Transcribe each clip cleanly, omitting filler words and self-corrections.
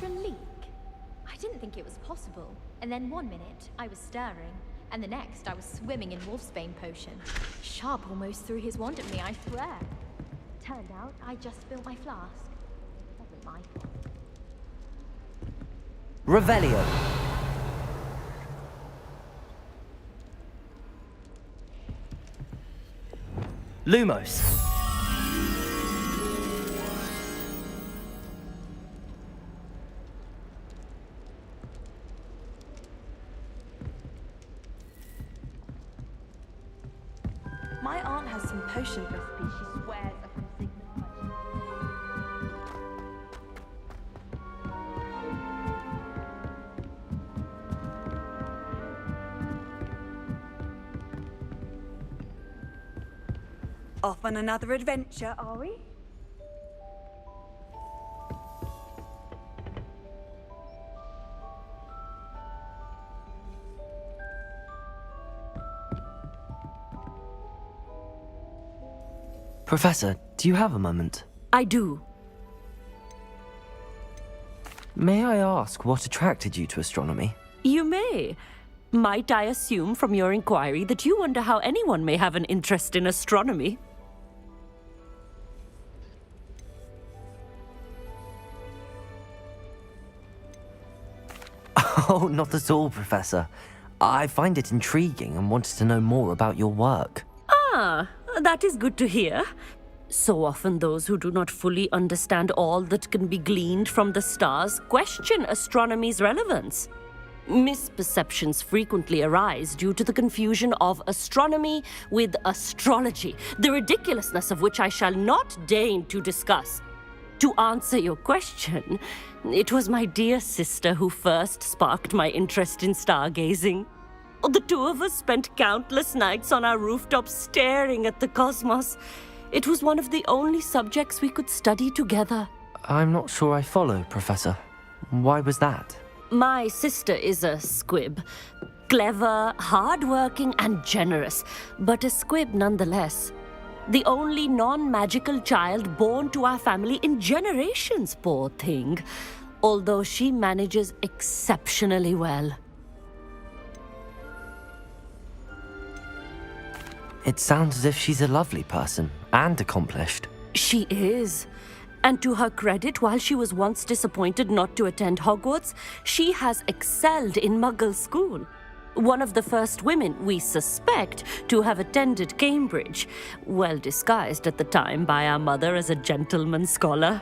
cauldron leak? I didn't think it was possible. And then one minute, I was stirring, and the next, I was swimming in wolfsbane potion. Sharp almost threw his wand at me, I swear. Turned out, I just spilled my flask. Wasn't my fault. Revelio. Lumos. My aunt has some potion recipes she swears are from Sigma's collection. Off on another adventure, are we? Professor, do you have a moment? I do. May I ask what attracted you to astronomy? You may. Might I assume from your inquiry that you wonder how anyone may have an interest in astronomy? Oh, not at all, Professor. I find it intriguing and wanted to know more about your work. Ah, that is good to hear. So often those who do not fully understand all that can be gleaned from the stars question astronomy's relevance. Misperceptions frequently arise due to the confusion of astronomy with astrology, the ridiculousness of which I shall not deign to discuss. To answer your question, it was my dear sister who first sparked my interest in stargazing. The two of us spent countless nights on our rooftops staring at the cosmos. It was one of the only subjects we could study together. I'm not sure I follow, Professor. Why was that? My sister is a squib. Clever, hardworking, and generous, but a squib nonetheless. The only non-magical child born to our family in generations, poor thing. Although she manages exceptionally well. It sounds as if she's a lovely person and accomplished. She is. And to her credit, while she was once disappointed not to attend Hogwarts, she has excelled in Muggle school. One of the first women, we suspect, to have attended Cambridge, well disguised at the time by our mother as a gentleman scholar.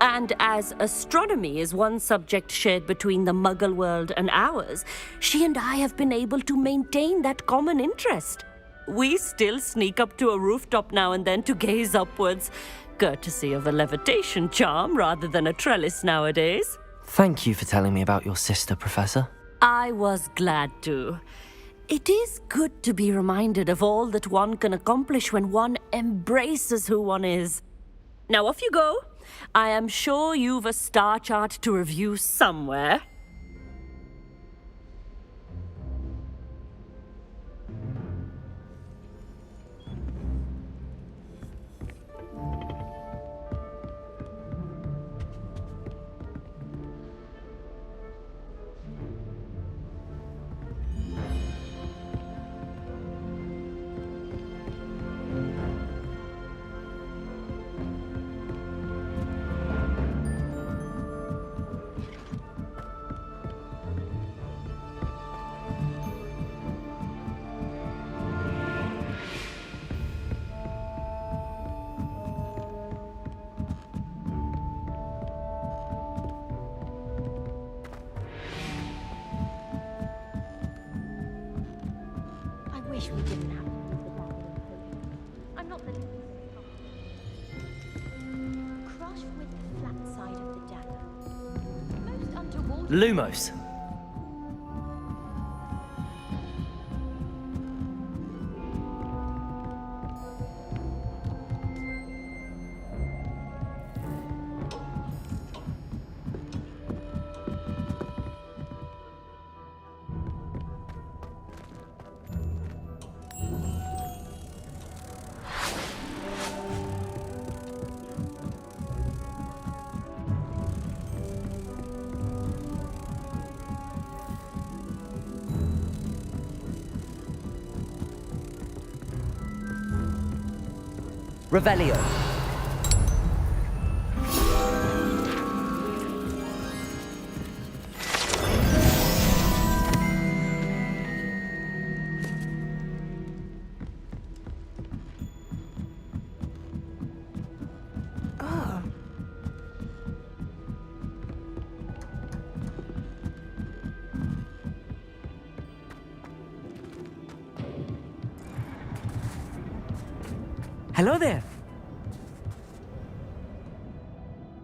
And as astronomy is one subject shared between the Muggle world and ours, she and I have been able to maintain that common interest. We still sneak up to a rooftop now and then to gaze upwards, courtesy of a levitation charm rather than a trellis nowadays. Thank you for telling me about your sister, Professor. I was glad to. It is good to be reminded of all that one can accomplish when one embraces who one is. Now off you go. I am sure you've a star chart to review somewhere. Wish we didn't have to use the daggering potion. I'm not the least crush with the flat side of the dagger. Most untoward. Lumos. Revelio. Hello there.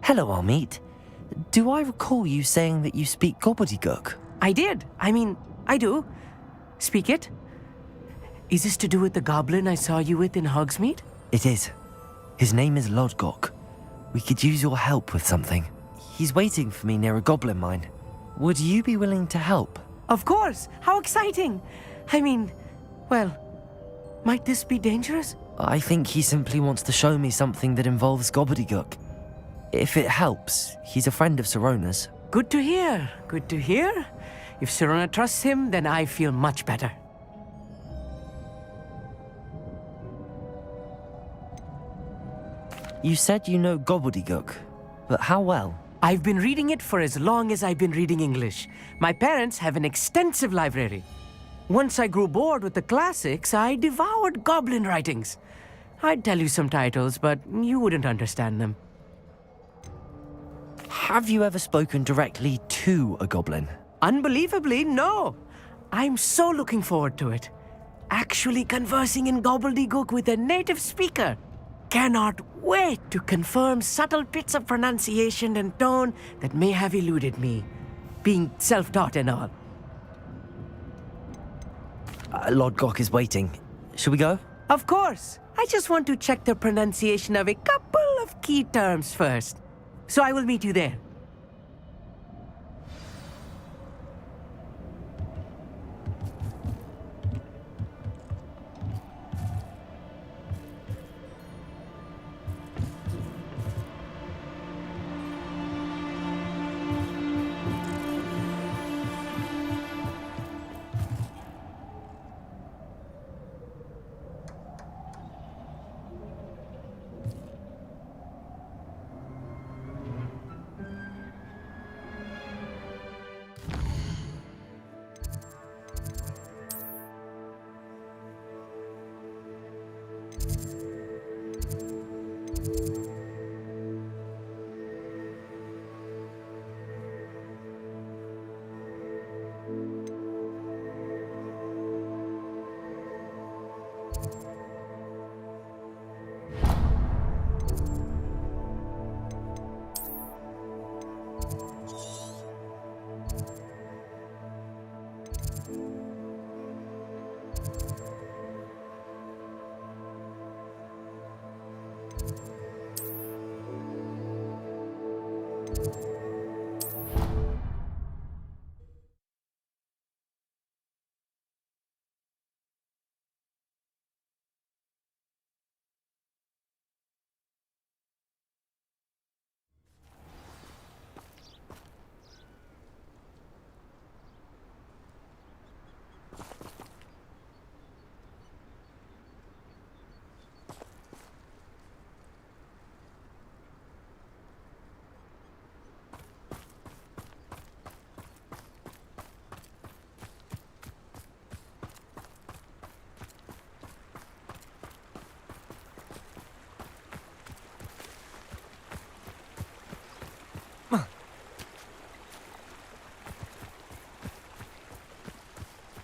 Hello, Amit. Do I recall you saying that you speak gobbledygook? I did. I do. Speak it. Is this to do with the goblin I saw you with in Hogsmeade? It is. His name is Lodgok. We could use your help with something. He's waiting for me near a goblin mine. Would you be willing to help? Of course. How exciting. Well, might this be dangerous? I think he simply wants to show me something that involves gobbledygook. If it helps, he's a friend of Sirona's. Good to hear. Good to hear. If Sirona trusts him, then I feel much better. You said you know gobbledygook, but how well? I've been reading it for as long as I've been reading English. My parents have an extensive library. Once I grew bored with the classics, I devoured goblin writings. I'd tell you some titles, but you wouldn't understand them. Have you ever spoken directly to a goblin? Unbelievably, no. I'm so looking forward to it. Actually conversing in gobbledygook with a native speaker. Cannot wait to confirm subtle bits of pronunciation and tone that may have eluded me, being self-taught and all. Lodgok is waiting. Shall we go? Of course. I just want to check the pronunciation of a couple of key terms first. So I will meet you there.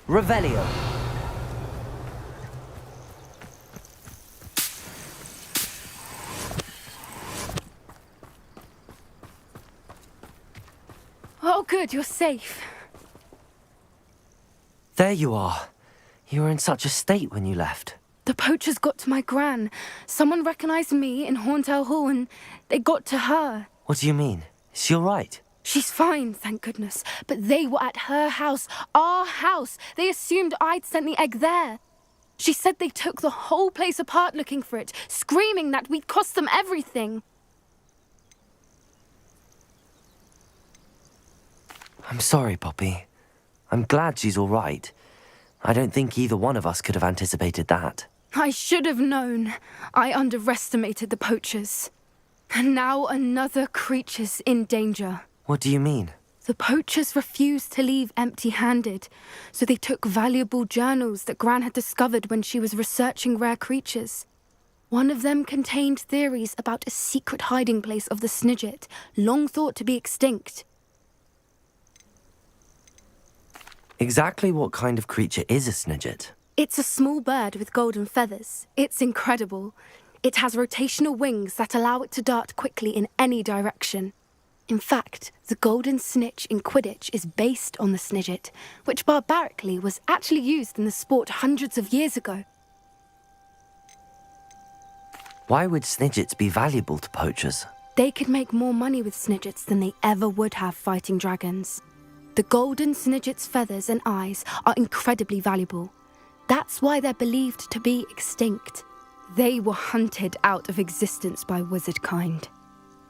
Revelio. Oh, good, you're safe. There you are. You were in such a state when you left. The poachers got to my gran. Someone recognized me in Horntail Hall and they got to her. What do you mean? Is she all right? She's fine, thank goodness. But they were at her house, our house. They assumed I'd sent the egg there. She said they took the whole place apart looking for it, screaming that we'd cost them everything. I'm sorry, Poppy. I'm glad she's all right. I don't think either one of us could have anticipated that. I should have known. I underestimated the poachers. And now another creature's in danger. What do you mean? The poachers refused to leave empty-handed, so they took valuable journals that Gran had discovered when she was researching rare creatures. One of them contained theories about a secret hiding place of the Snidget, long thought to be extinct. Exactly what kind of creature is a Snidget? It's a small bird with golden feathers. It's incredible. It has rotational wings that allow it to dart quickly in any direction. In fact, the golden snitch in Quidditch is based on the Snidget, which barbarically was actually used in the sport hundreds of years ago. Why would Snidgets be valuable to poachers? They could make more money with Snidgets than they ever would have fighting dragons. The golden Snidget's feathers and eyes are incredibly valuable. That's why they're believed to be extinct. They were hunted out of existence by wizard kind.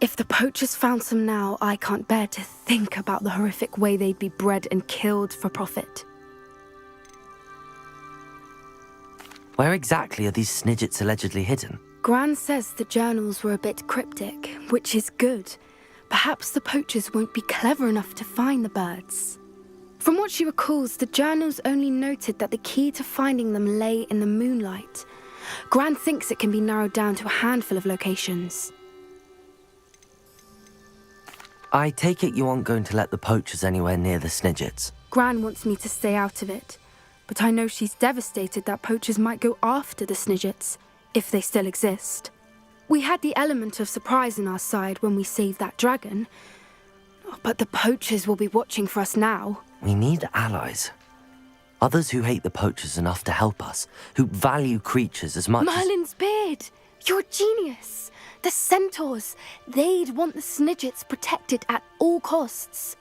If the poachers found some now, I can't bear to think about the horrific way they'd be bred and killed for profit. Where exactly are these Snidgets allegedly hidden? Gran says the journals were a bit cryptic, which is good. Perhaps the poachers won't be clever enough to find the birds. From what she recalls, the journals only noted that the key to finding them lay in the moonlight. Gran thinks it can be narrowed down to a handful of locations. I take it you aren't going to let the poachers anywhere near the Snidgets. Gran wants me to stay out of it, but I know she's devastated that poachers might go after the Snidgets, if they still exist. We had the element of surprise on our side when we saved that dragon, but the poachers will be watching for us now. We need allies. Others who hate the poachers enough to help us, who value creatures as much as... Merlin's beard! You're a genius! The centaurs! They'd want the Snidgets protected at all costs.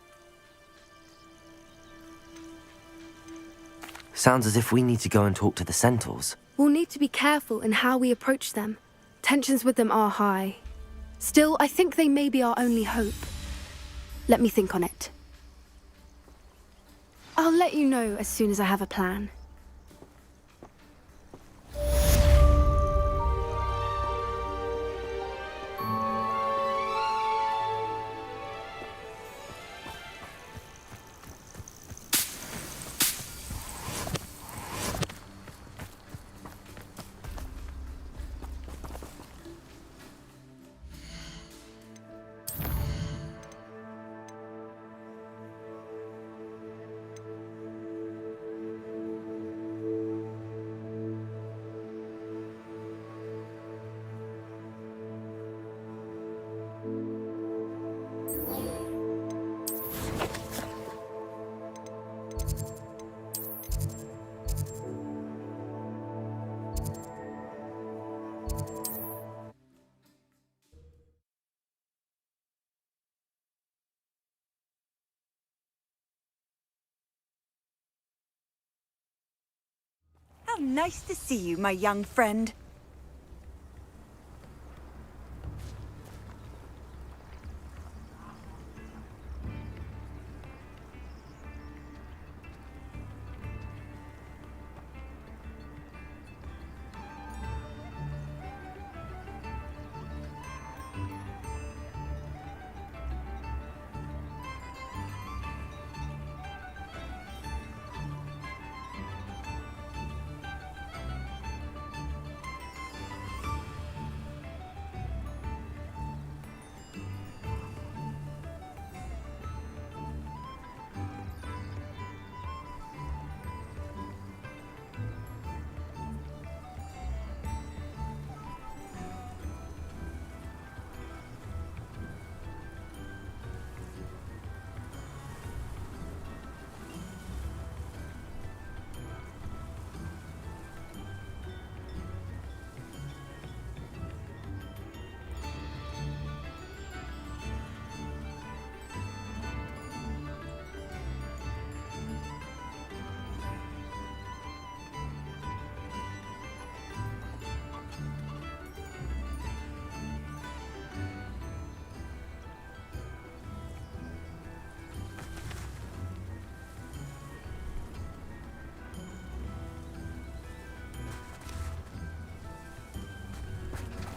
Sounds as if we need to go and talk to the centaurs. We'll need to be careful in how we approach them. Tensions with them are high. Still, I think they may be our only hope. Let me think on it. I'll let you know as soon as I have a plan. How nice to see you, my young friend.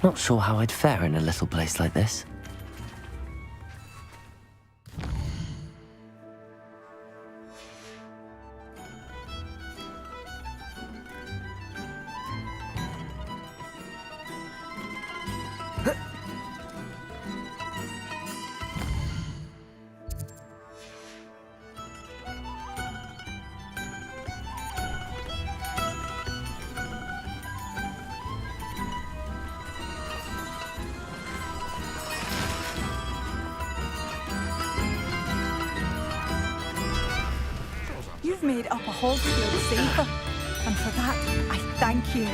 Not sure how I'd fare in a little place like this. You've made up a Hogwarts safer, and for that, I thank you.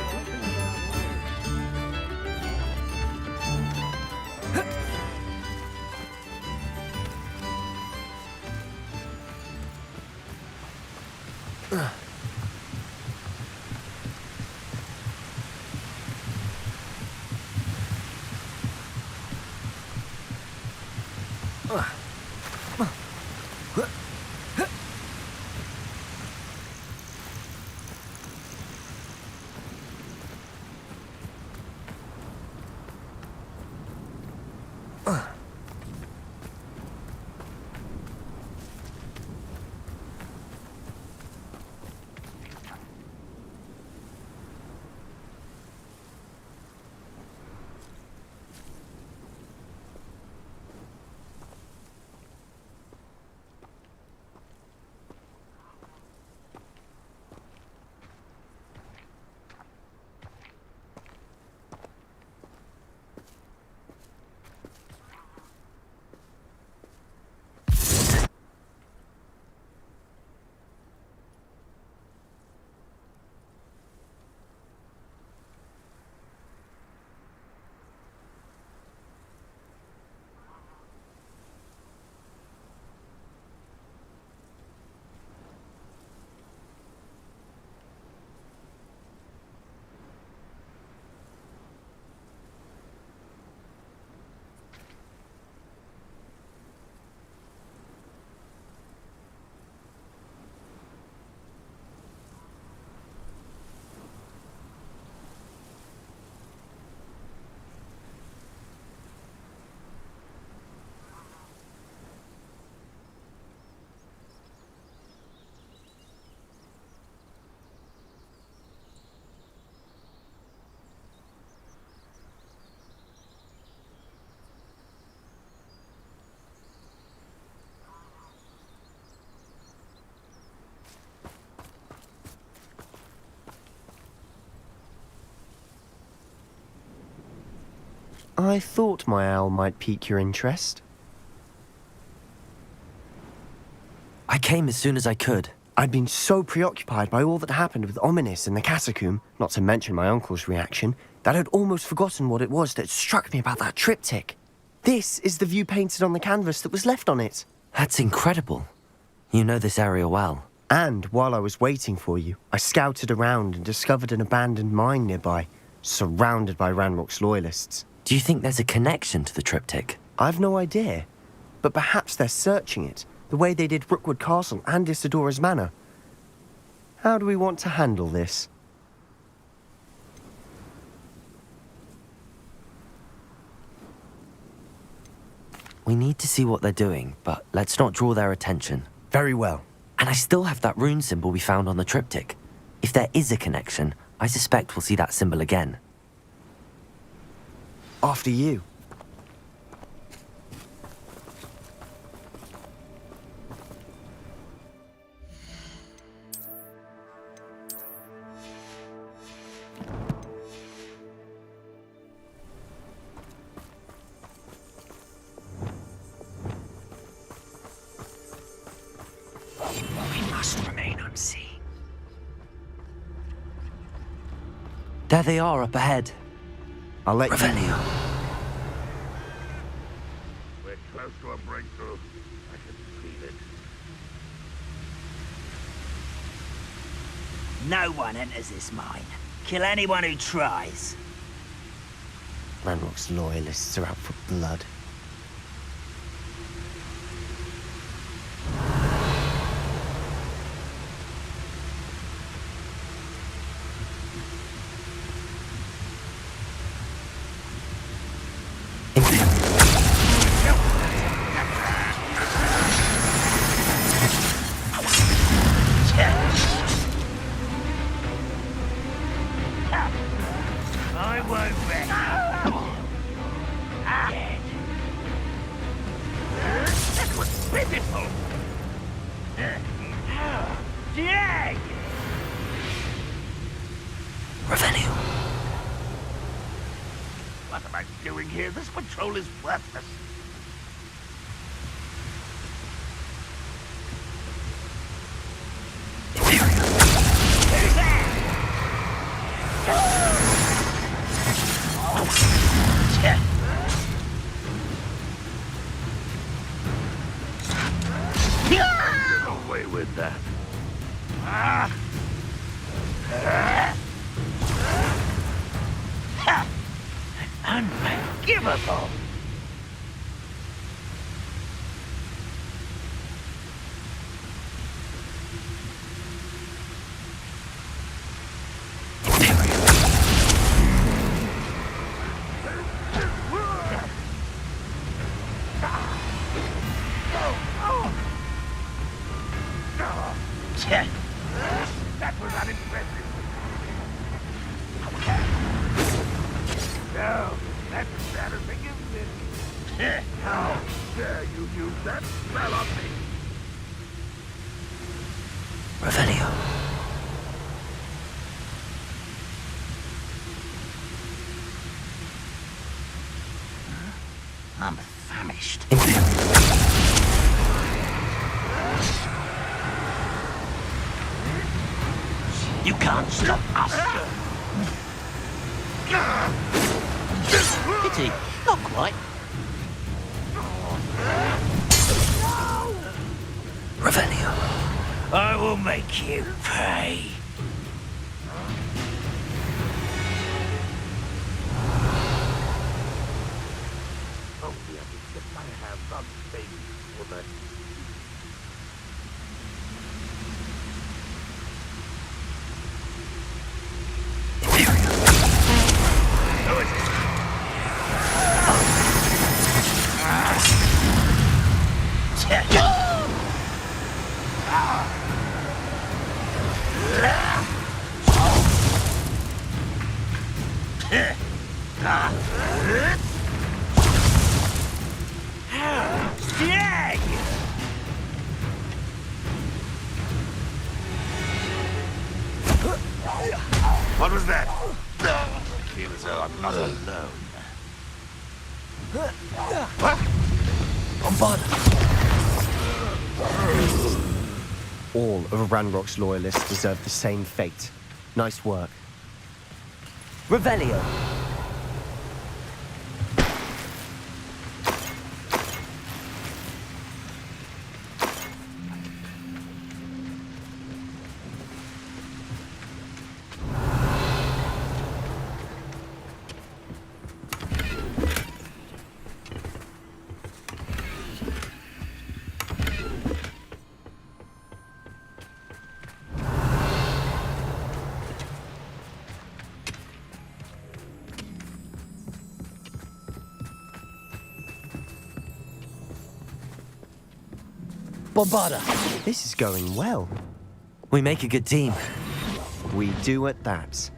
I thought my owl might pique your interest. I came as soon as I could. I'd been so preoccupied by all that happened with Ominis in the catacomb, not to mention my uncle's reaction, that I'd almost forgotten what it was that struck me about that triptych. This is the view painted on the canvas that was left on it. That's incredible. You know this area well. And while I was waiting for you, I scouted around and discovered an abandoned mine nearby, surrounded by Ranrock's loyalists. Do you think there's a connection to the triptych? I've no idea, but perhaps they're searching it, the way they did Rookwood Castle and Isidora's Manor. How do we want to handle this? We need to see what they're doing, but let's not draw their attention. Very well. And I still have that rune symbol we found on the triptych. If there is a connection, I suspect we'll see that symbol again. After you. We must remain unseen. There they are up ahead. I'll let Revelio. We're close to a breakthrough. I can feel it. No one enters this mine. Kill anyone who tries. Ranrock's loyalists are out for blood. Revelio. What am I doing here? This patrol is worthless. Get away with that. Unforgivable. That was unimpressive. No, that's embarrassing, isn't it? How dare you use that spell on me? Revelio. I'm famished. You can't stop us. Pity, not quite. Revelio. I will make you pay. Oh, yeah, get my hands on baby woman. Who is it? What was that? I feel as though I'm not alone. What? All of Ranrock's loyalists deserve the same fate. Nice work. Revelio. Bombarda. This is going well. We make a good team. We do at that.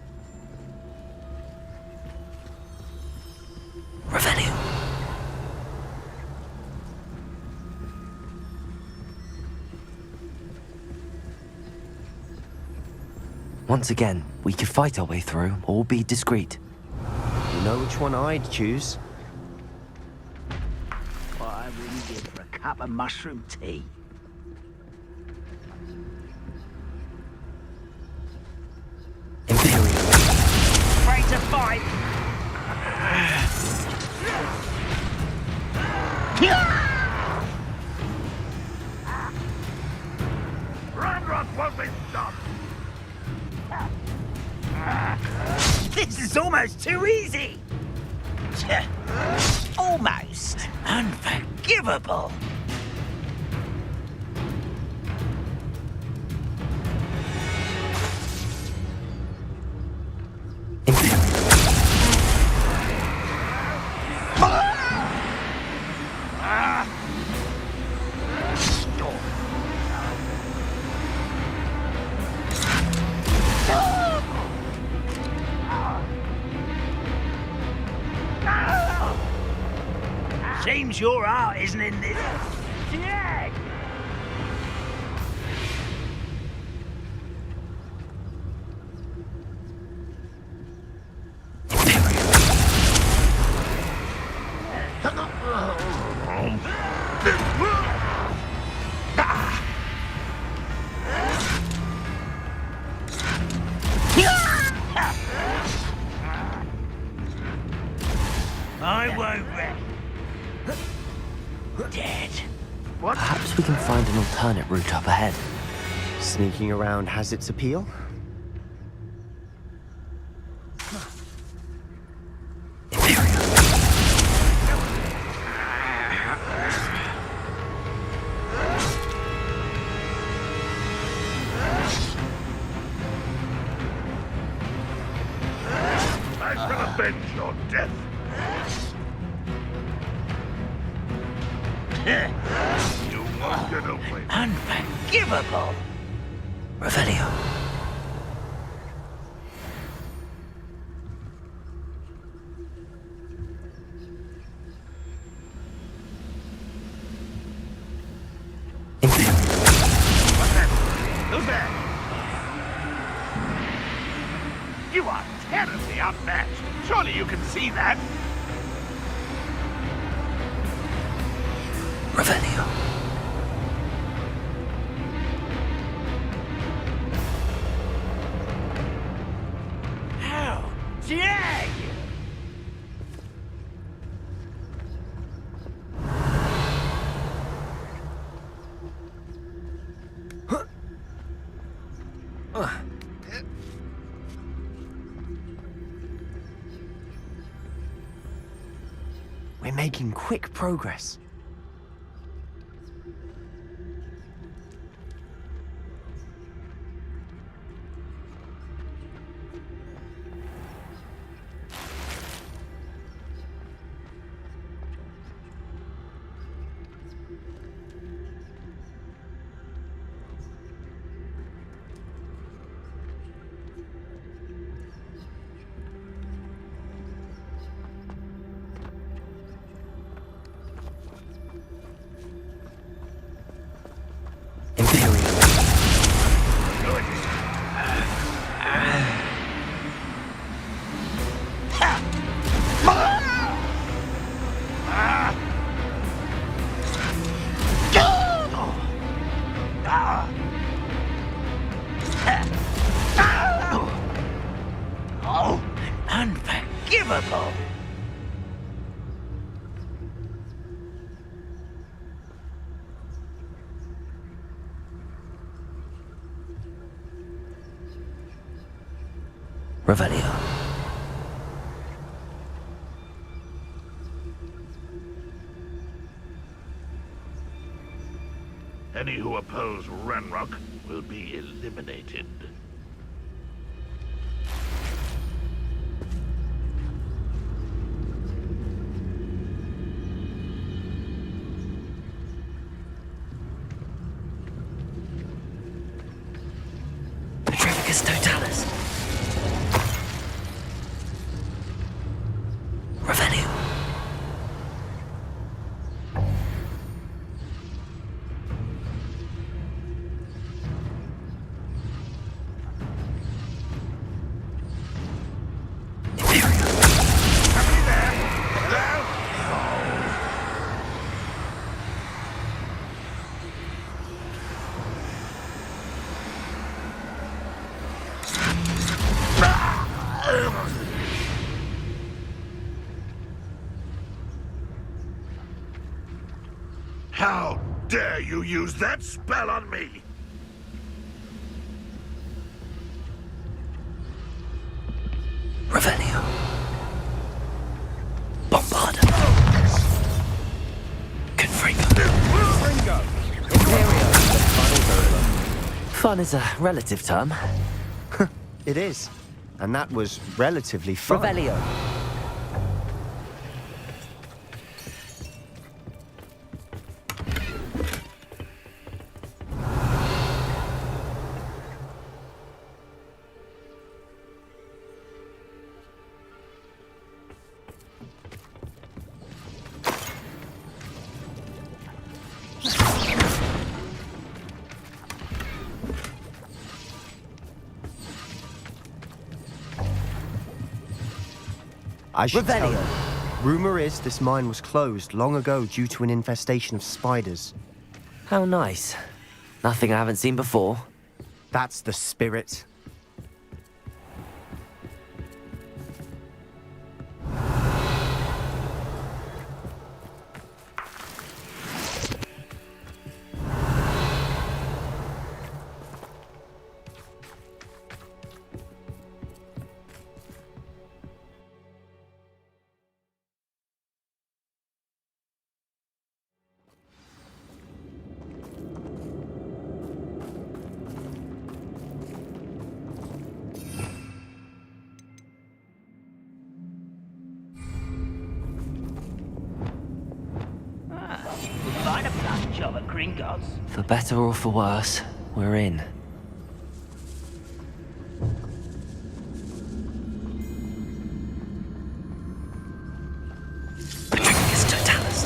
Revelio. Once again, we could fight our way through or be discreet. You know which one I'd choose? What I wouldn't give for a cup of mushroom tea. Afraid to fight. Ranrock won't be stopped. This is almost too easy. Almost unforgivable. Seems your art isn't in this. we can find an alternate route up ahead. Sneaking around has its appeal. I shall avenge your death. You won't get away. Unforgivable! Revelio. Who's that? You are terribly outmatched. Surely you can see that. Revelio. How dare you! We're making quick progress. Unforgivable! Revelio. Any who oppose Ranrock will be eliminated. Petrificus totalis. Revelio. How dare you use that spell on me? Revelio. Bombarda. Confringo. Fun is a relative term. It is. And that was relatively fun. Revelio. I should tell Revelio. you. Rumor is this mine was closed long ago due to an infestation of spiders. How nice. Nothing I haven't seen before. That's the spirit. Gringotts. For better or for worse, we're in. Patricius Totalis.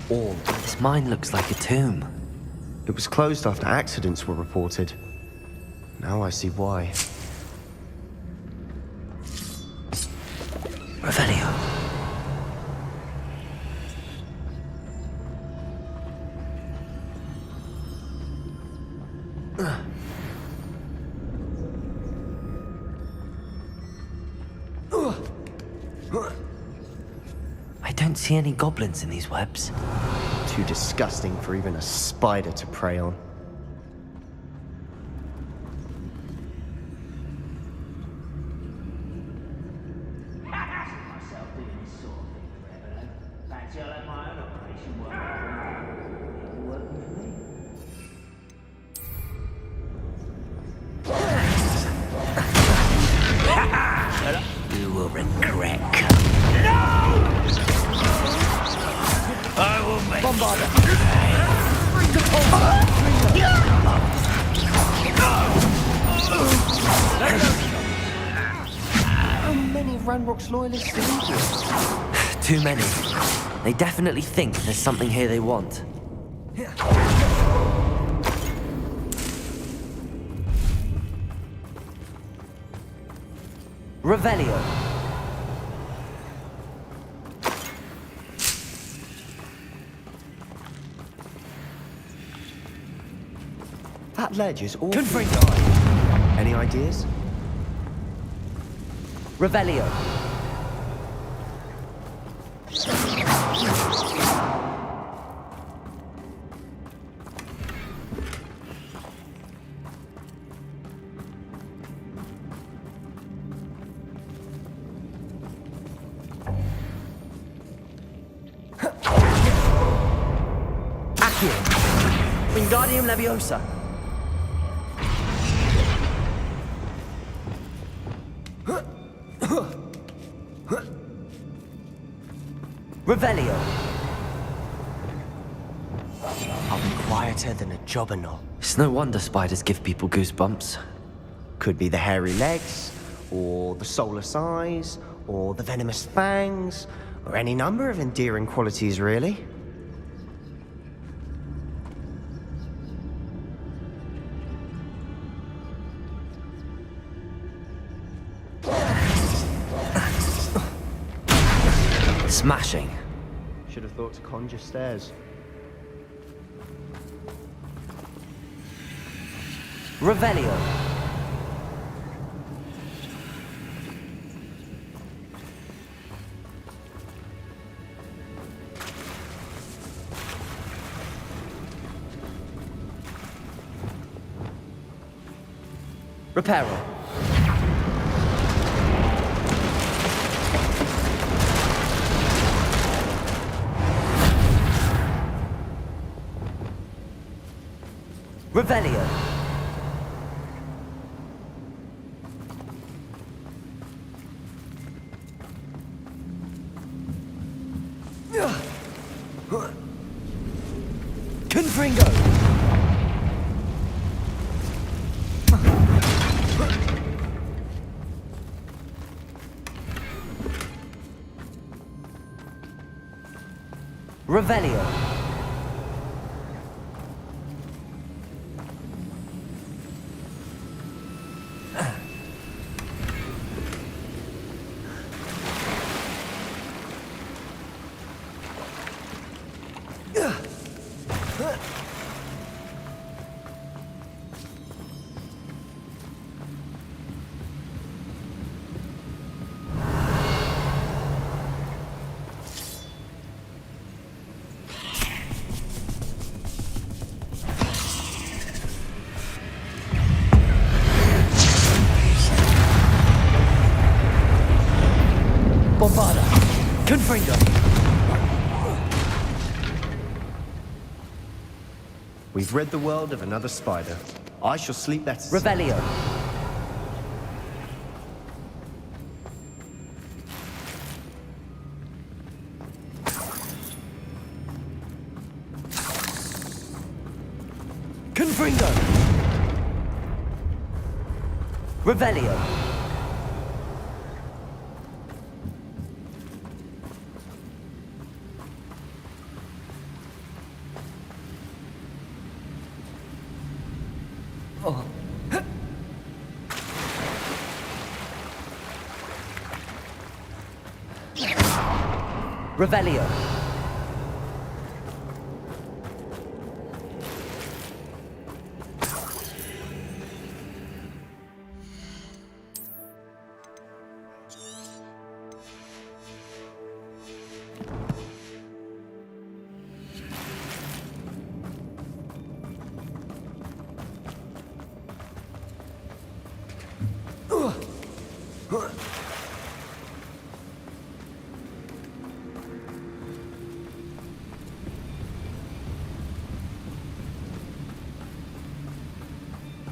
All. This mine looks like a tomb. It was closed after accidents were reported. Now I see why. Revelio. I don't see any goblins in these webs. Too disgusting for even a spider to prey on. You will regret coming. I will make How many Ranrock's loyalists are in here? Too many. They definitely think there's something here they want. Revelio. That ledge is awful. Confringo. Any ideas? Revelio. Accio. Wingardium Leviosa. Revelio. I'll be quieter than a jobberknoll. It's no wonder spiders give people goosebumps. Could be the hairy legs, or the soulless eyes, or the venomous fangs, or any number of endearing qualities, really. Smashing. Should have thought to conjure stairs. Revelio. Reparo. Revelio. Confringo. Revelio. Bombarda. Confringo. We've rid the world of another spider. I shall sleep better. Revelio. Confringo! Revelio! Revelio.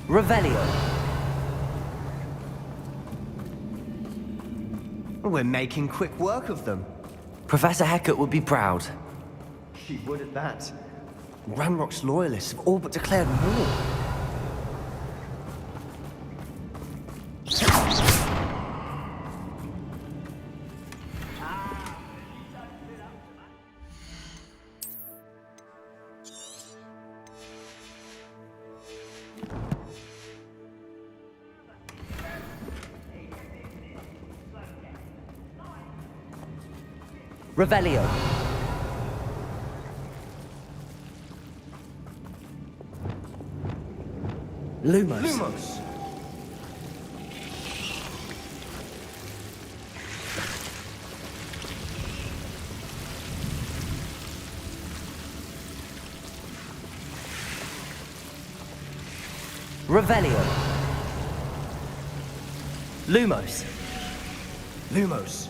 Revelio. We're making quick work of them. Professor Hecat would be proud. She would at that. Ranrock's loyalists have all but declared war. Revelio. Lumos. Lumos! Revelio. Lumos. Lumos.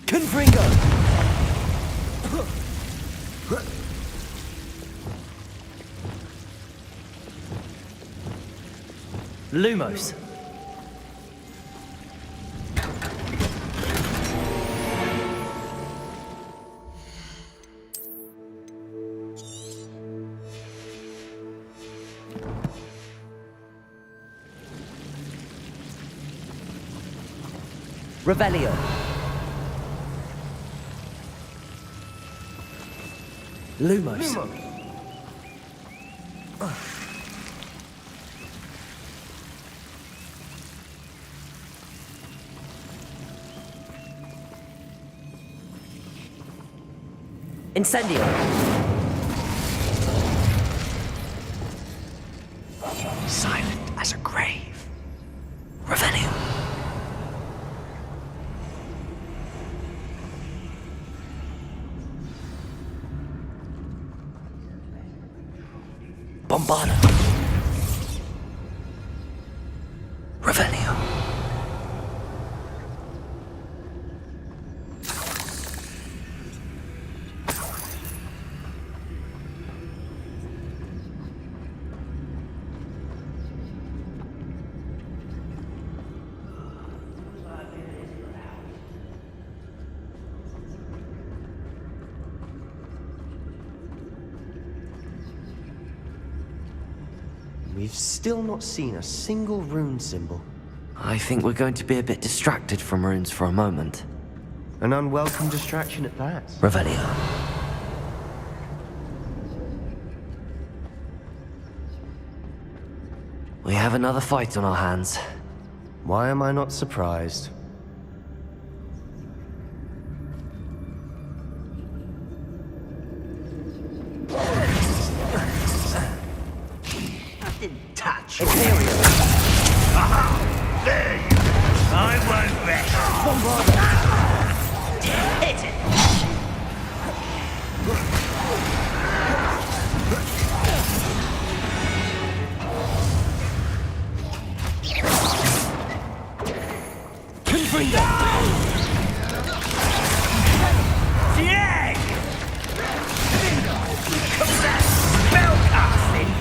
Confringo. Lumos. Revelio. Lumos. Incendio. Silent as a grave. Revelio. Bombarda. Revelio. We've still not seen a single rune symbol. I think we're going to be a bit distracted from runes for a moment. An unwelcome distraction at that. Revelio. We have another fight on our hands. Why am I not surprised? Touch. Imperial. Aha! There you go. I won't rest. Hit it. Confringo. The egg! Come that spell casting!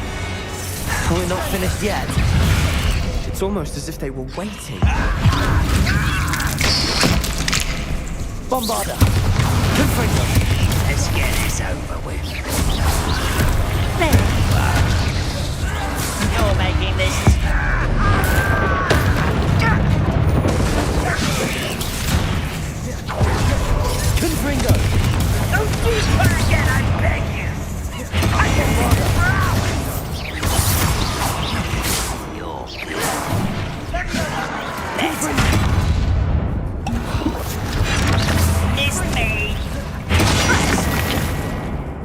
We're not finished yet. It's almost as if they were waiting. Bombarda! Confringo! Let's get this over with. There. You're making this. Confringo! Don't do her again, I beg you. I can walk around. You're It's me.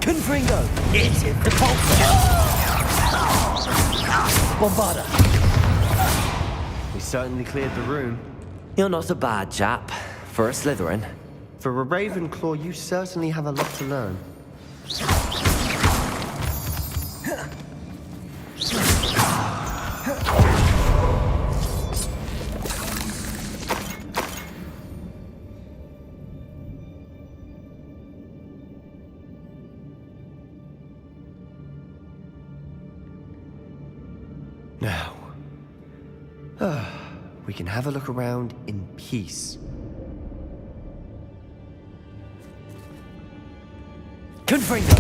Confringo! It's it. The pulsar! Bombarda! We certainly cleared the room. You're not a bad chap. For a Slytherin. For a Ravenclaw, you certainly have a lot to learn. Now, we can have a look around in peace. Confringo!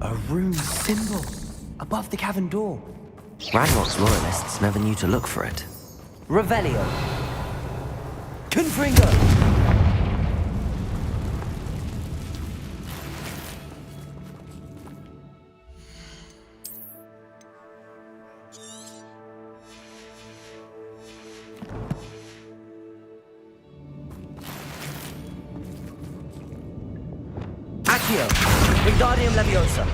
A rune symbol above the cavern door. Ranrock's loyalists never knew to look for it. Revelio! Confringo! Accio! Wingardium Leviosa!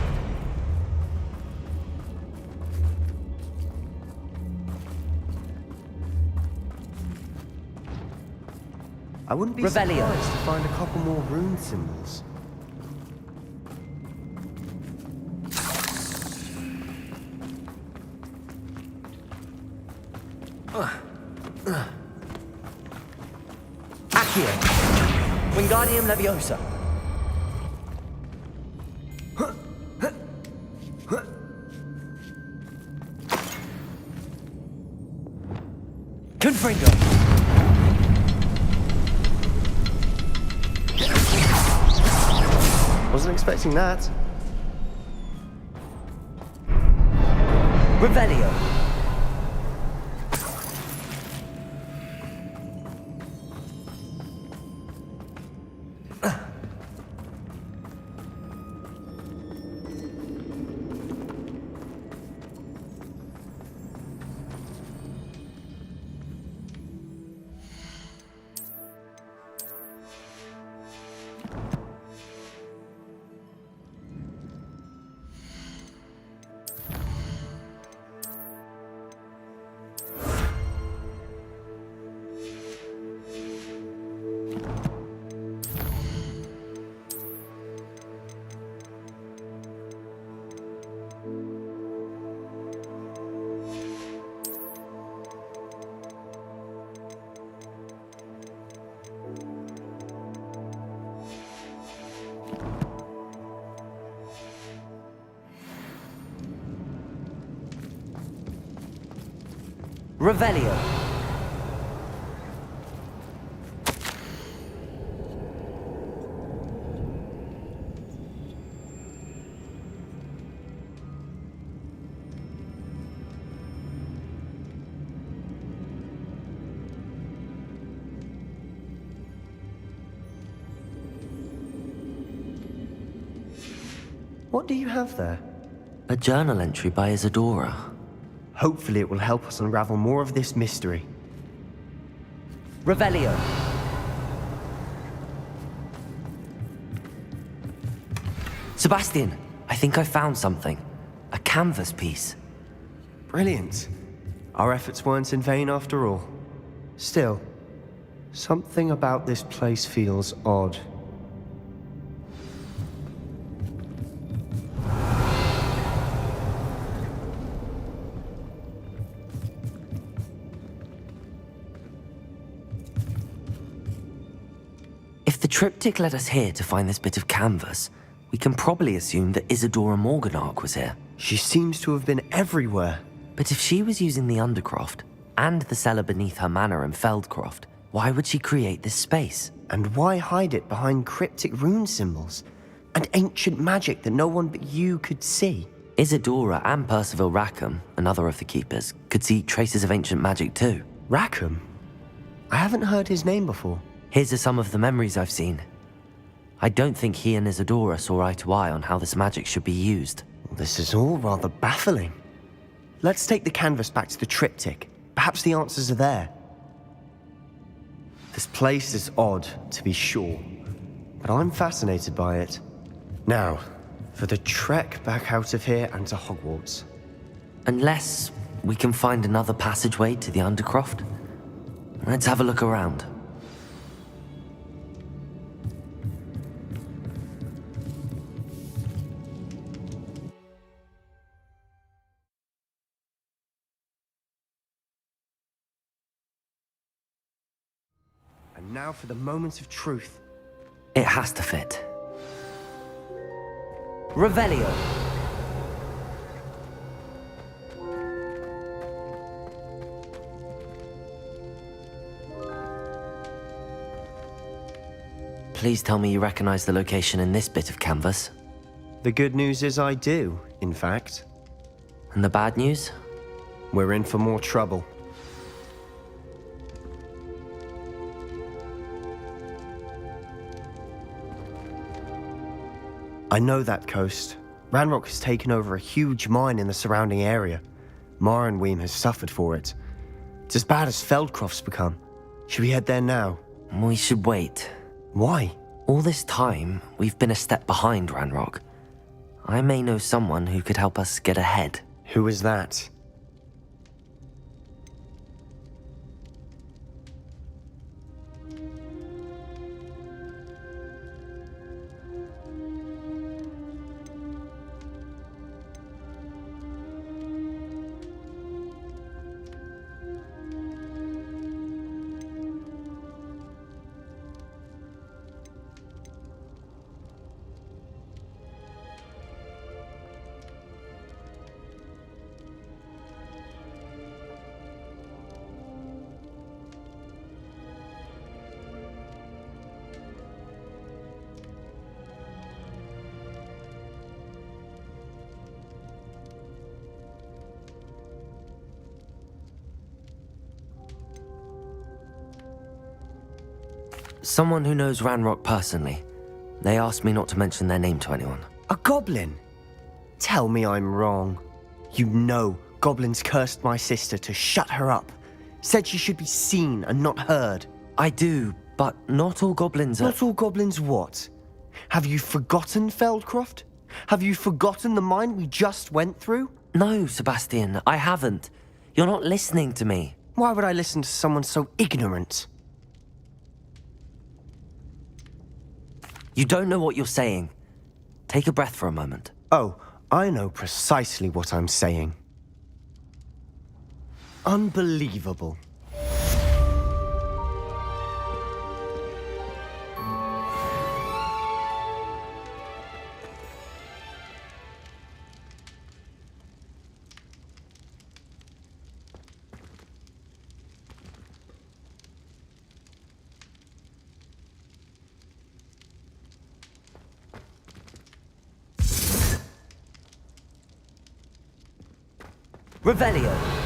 I wouldn't be Revelio. surprised to find a couple more rune symbols. Accio! Wingardium Leviosa! Confringo! Wasn't expecting that. Revelio! Revelio! What do you have there? A journal entry by Isadora. Hopefully it will help us unravel more of this mystery. Revelio! Sebastian, I think I found something. A canvas piece. Brilliant. Our efforts weren't in vain after all. Still, something about this place feels odd. the triptych led us here to find this bit of canvas, we can probably assume that Isadora Morganach was here. She seems to have been everywhere. But if she was using the Undercroft and the cellar beneath her manor in Feldcroft, why would she create this space? And why hide it behind cryptic rune symbols and ancient magic that no one but you could see? Isadora and Percival Rackham, another of the keepers, could see traces of ancient magic too. Rackham? I haven't heard his name before. His are some of the memories I've seen. I don't think he and Isadora saw eye to eye on how this magic should be used. This is all rather baffling. Let's take the canvas back to the triptych. Perhaps the answers are there. This place is odd, to be sure, but I'm fascinated by it. Now, for the trek back out of here and to Hogwarts. Unless we can find another passageway to the Undercroft. Let's have a look around. And now for the moment of truth. It has to fit. Revelio. Please tell me you recognize the location in this bit of canvas. The good news is I do, in fact. And the bad news? We're in for more trouble. I know that coast. Ranrock has taken over a huge mine in the surrounding area. Marrenweem has suffered for it. It's as bad as Feldcroft's become. Should we head there now? We should wait. Why? All this time, we've been a step behind Ranrock. I may know someone who could help us get ahead. Who is that? Someone who knows Ranrock personally. They asked me not to mention their name to anyone. A goblin? Tell me I'm wrong. You know goblins cursed my sister to shut her up. Said she should be seen and not heard. I do, but not all goblins are... Not all goblins what? Have you forgotten Feldcroft? Have you forgotten the mine we just went through? No, Sebastian, I haven't. You're not listening to me. Why would I listen to someone so ignorant? You don't know what you're saying. Take a breath for a moment. Oh, I know precisely what I'm saying. Unbelievable. Revelio.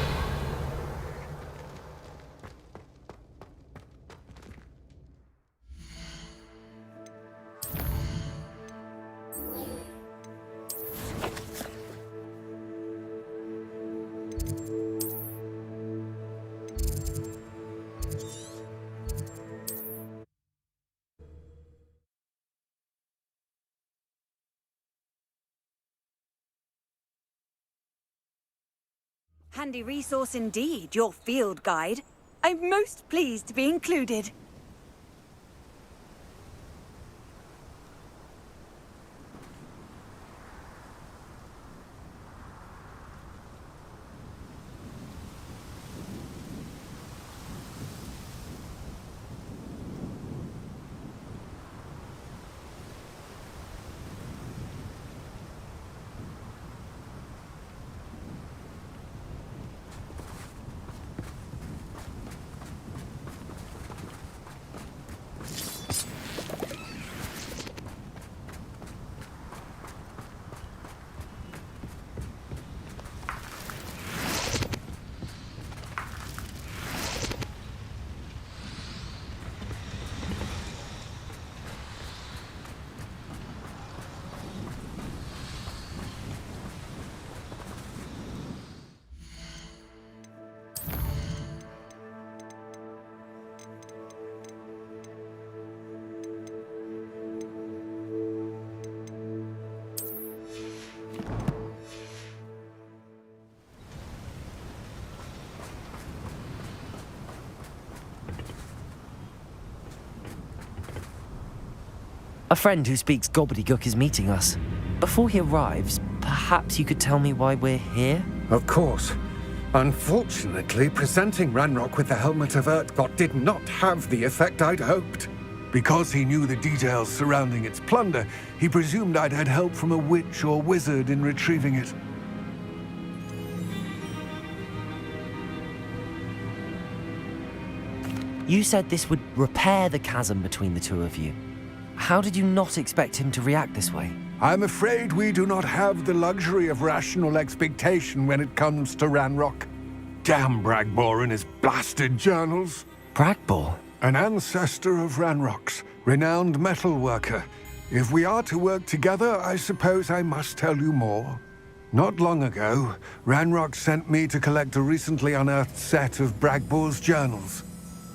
Handy resource indeed, your field guide. I'm most pleased to be included. A friend who speaks gobbledygook is meeting us. Before he arrives, perhaps you could tell me why we're here? Of course. Unfortunately, presenting Ranrock with the Helmet of Urtkot did not have the effect I'd hoped. Because he knew the details surrounding its plunder, he presumed I'd had help from a witch or wizard in retrieving it. You said this would repair the chasm between the two of you. How did you not expect him to react this way? I'm afraid we do not have the luxury of rational expectation when it comes to Ranrock. Damn Bragbor and his blasted journals. Bragbor? An ancestor of Ranrock's, renowned metal worker. If we are to work together, I suppose I must tell you more. Not long ago, Ranrock sent me to collect a recently unearthed set of Bragbor's journals.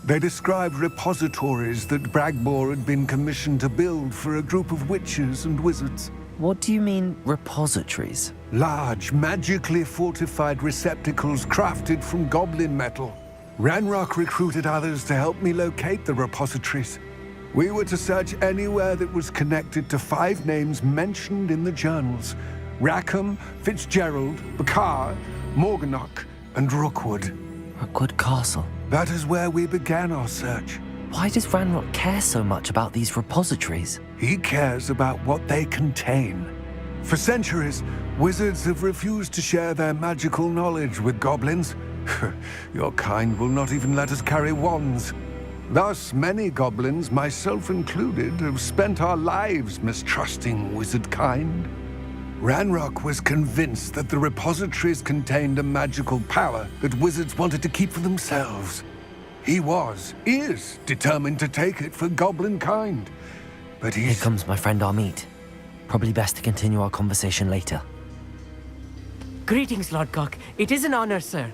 They described repositories that Bragbor had been commissioned to build for a group of witches and wizards. What do you mean, repositories? Large, magically fortified receptacles crafted from goblin metal. Ranrock recruited others to help me locate the repositories. We were to search anywhere that was connected to 5 names mentioned in the journals: Rackham, Fitzgerald, Bakar, Morganach, and Rookwood. Rookwood Castle. That is where we began our search. Why does Ranrock care so much about these repositories? He cares about what they contain. For centuries, wizards have refused to share their magical knowledge with goblins. Your kind will not even let us carry wands. Thus, many goblins, myself included, have spent our lives mistrusting wizard kind. Ranrock was convinced that the repositories contained a magical power that wizards wanted to keep for themselves. He is determined to take it for goblin kind. But Here comes my friend Amit. Probably best to continue our conversation later. Greetings, Lord Cock. It is an honor, sir.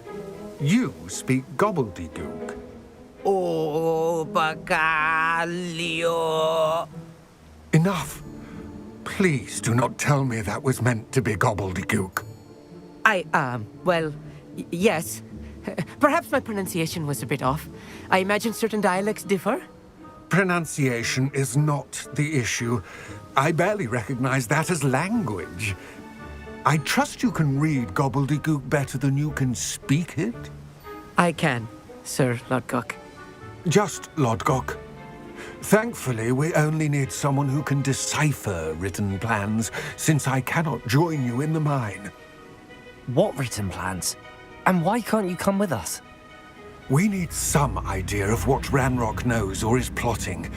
You speak gobbledygook. Oh, Bacalio. Enough. Please do not tell me that was meant to be gobbledygook. Yes. Perhaps my pronunciation was a bit off. I imagine certain dialects differ. Pronunciation is not the issue. I barely recognize that as language. I trust you can read gobbledygook better than you can speak it? I can, Sir Lodgok. Just Lodgok. Thankfully, we only need someone who can decipher written plans, since I cannot join you in the mine. What written plans? And why can't you come with us? We need some idea of what Ranrock knows or is plotting.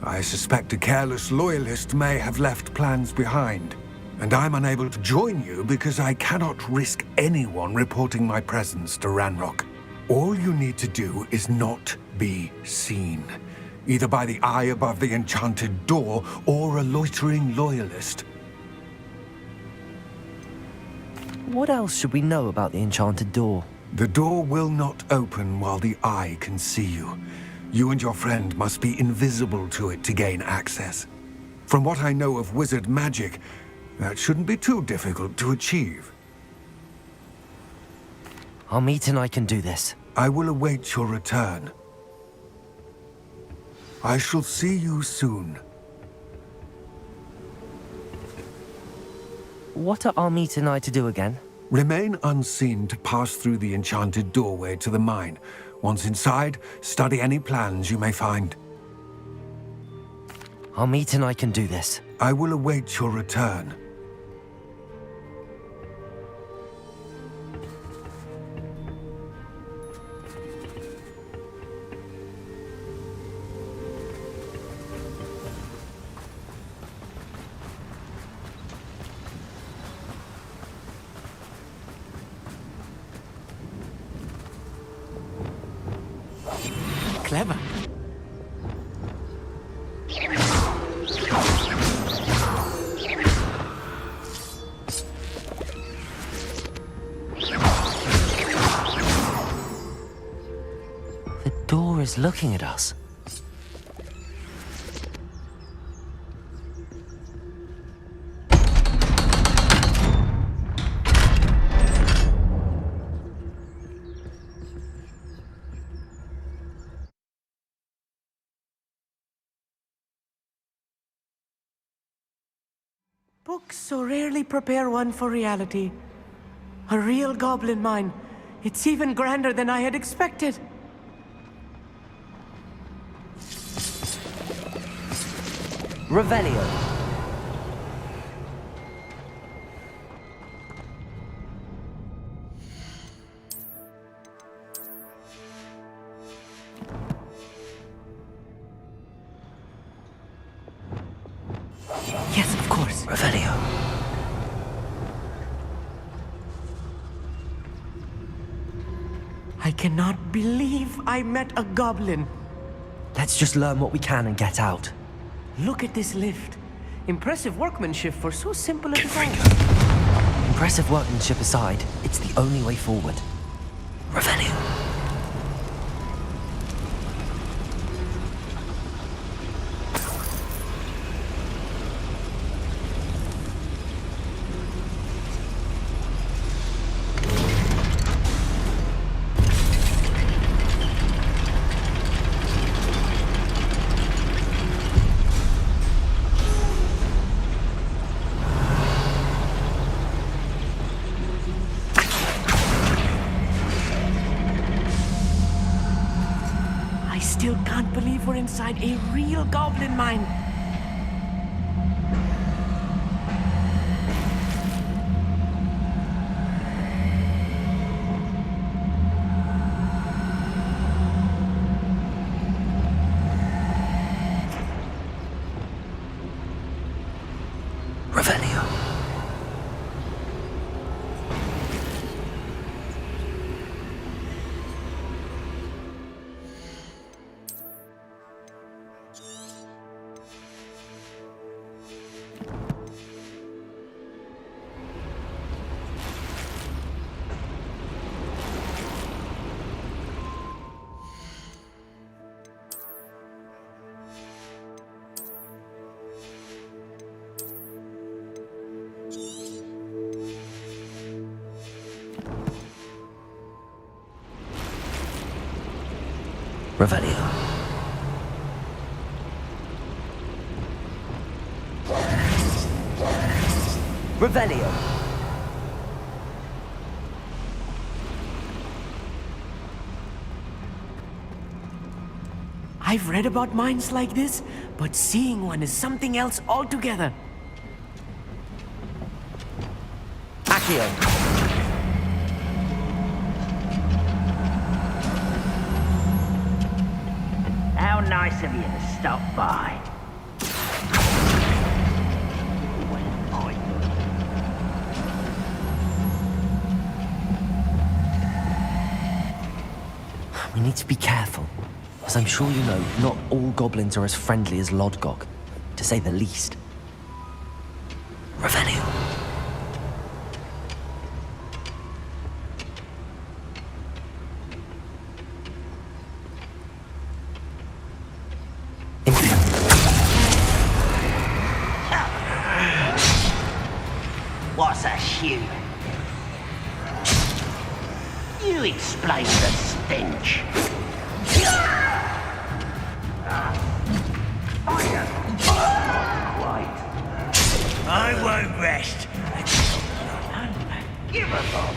I suspect a careless loyalist may have left plans behind. And I'm unable to join you because I cannot risk anyone reporting my presence to Ranrock. All you need to do is not be seen, either by the eye above the enchanted door or a loitering loyalist. What else should we know about the enchanted door? The door will not open while the eye can see you. You and your friend must be invisible to it to gain access. From what I know of wizard magic, that shouldn't be too difficult to achieve. Amit and I can do this. I will await your return. I shall see you soon. What are Amit and I to do again? Remain unseen to pass through the enchanted doorway to the mine. Once inside, study any plans you may find. Amit and I can do this. I will await your return. Clever. The door is looking at us. Books so rarely prepare one for reality. A real goblin mine. It's even grander than I had expected. Revelio. Yes, of course. Revelio. I cannot believe I met a goblin. Let's just learn what we can and get out. Look at this lift. Impressive workmanship for so simple a design. Impressive workmanship aside, it's the only way forward. Revelio. I still can't believe we're inside a real goblin mine. Revelio. Revelio. Revelio. I've read about mines like this, but seeing one is something else altogether. Accio. How nice of you to stop by. We need to be careful. As I'm sure you know, not all goblins are as friendly as Lodgok, to say the least. Revelio. What's a shoe? You explain the stench. I won't rest. Give us up.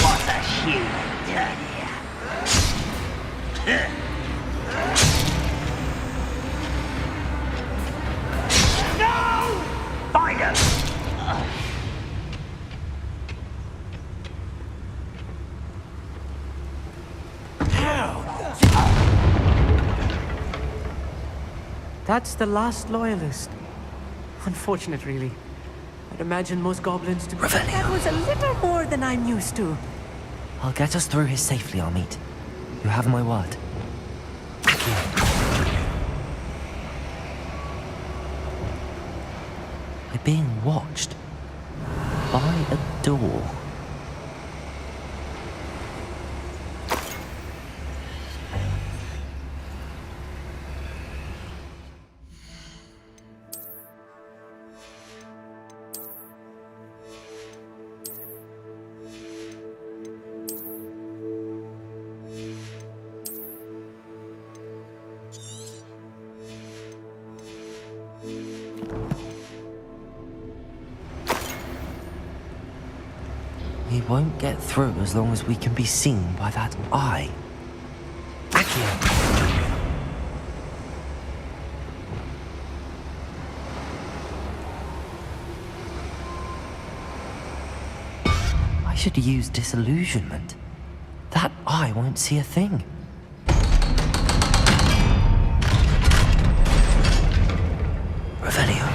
What's a shoe down here? No! Find him! That's the last loyalist. Unfortunate, really. I'd imagine most goblins to be... Revelio. That was a little more than I'm used to. I'll get us through here safely, Amit. You have my word. We're being watched. By a door. We won't get through as long as we can be seen by that eye. Accio! I should use disillusionment. That eye won't see a thing. Revelio.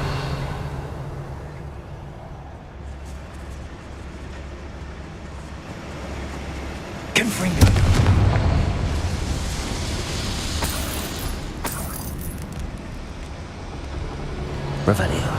Confringo. Revelio.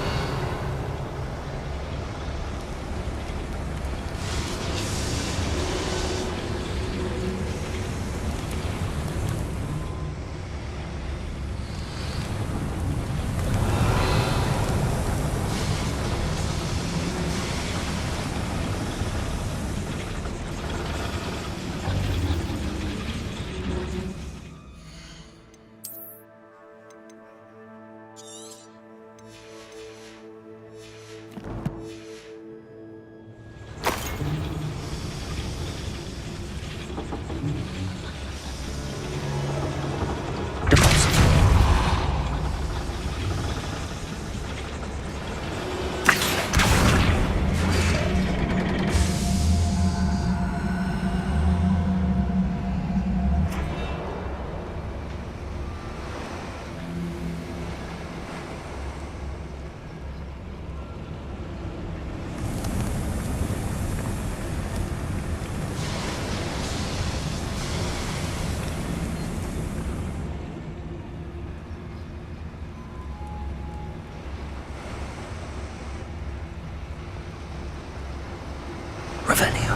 Revelio.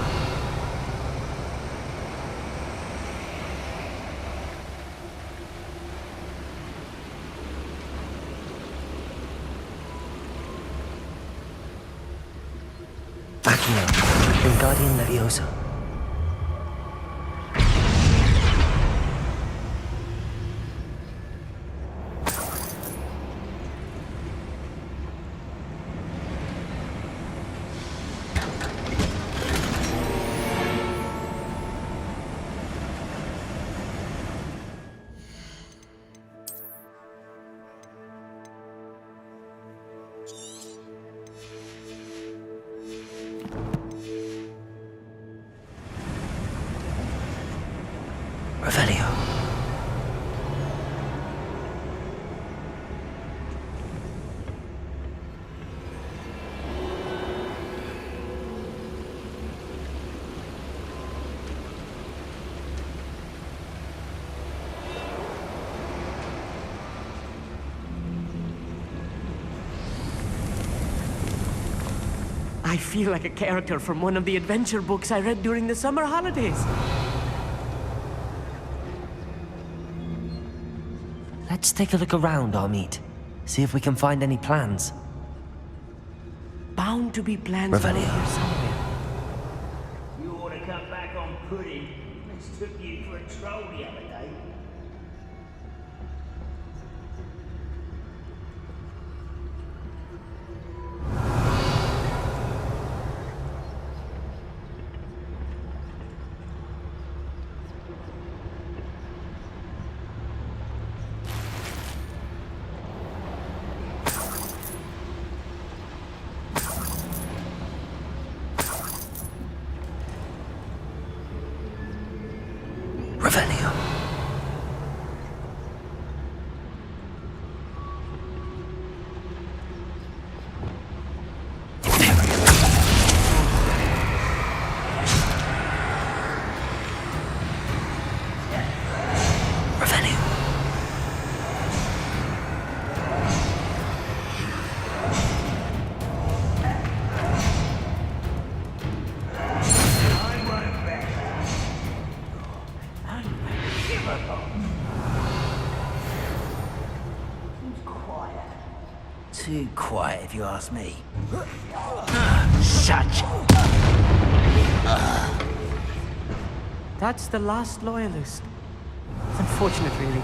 Accio. Wingardium Leviosa. Revelio. I feel like a character from one of the adventure books I read during the summer holidays. Let's take a look around, Armit. See if we can find any plans. Bound to be plans Revelio. around here somewhere. You ought to come back on pudding. This took you for a troll the other day. Revelio. Revelio. I won't bet. Give a fuck. Seems quiet. Too quiet, if you ask me. Such. That's the last loyalist. It's unfortunate, really.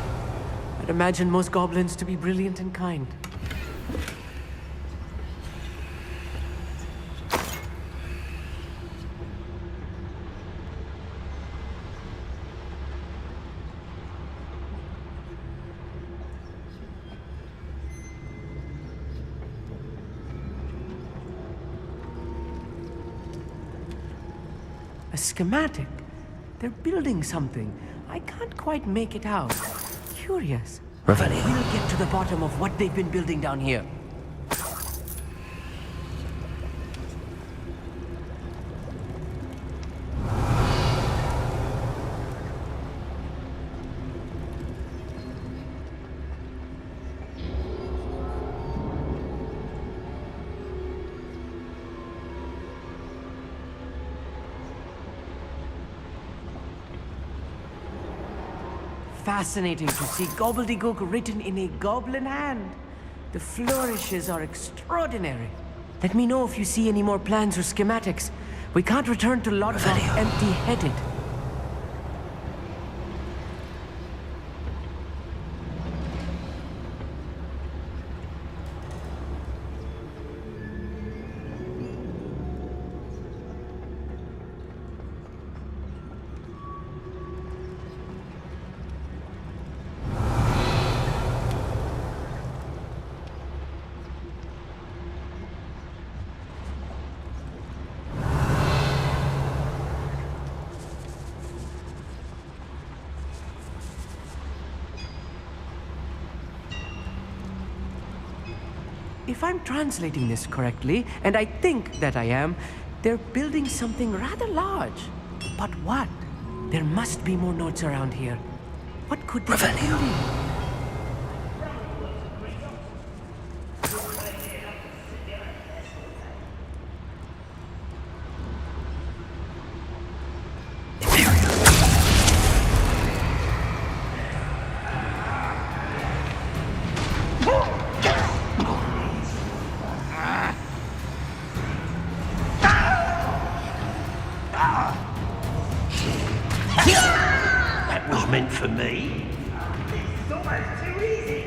I'd imagine most goblins to be brilliant and kind. schematic. They're building something. I can't quite make it out. Curious. Revelio. We'll get to the bottom of what they've been building down here. Fascinating to see gobbledygook written in a goblin hand. The flourishes are extraordinary. Let me know if you see any more plans or schematics. We can't return to Lodgok empty-headed. If I'm translating this correctly, and I think that I am, they're building something rather large. But what? There must be more notes around here. What could they be building? That was meant for me. It's almost too easy.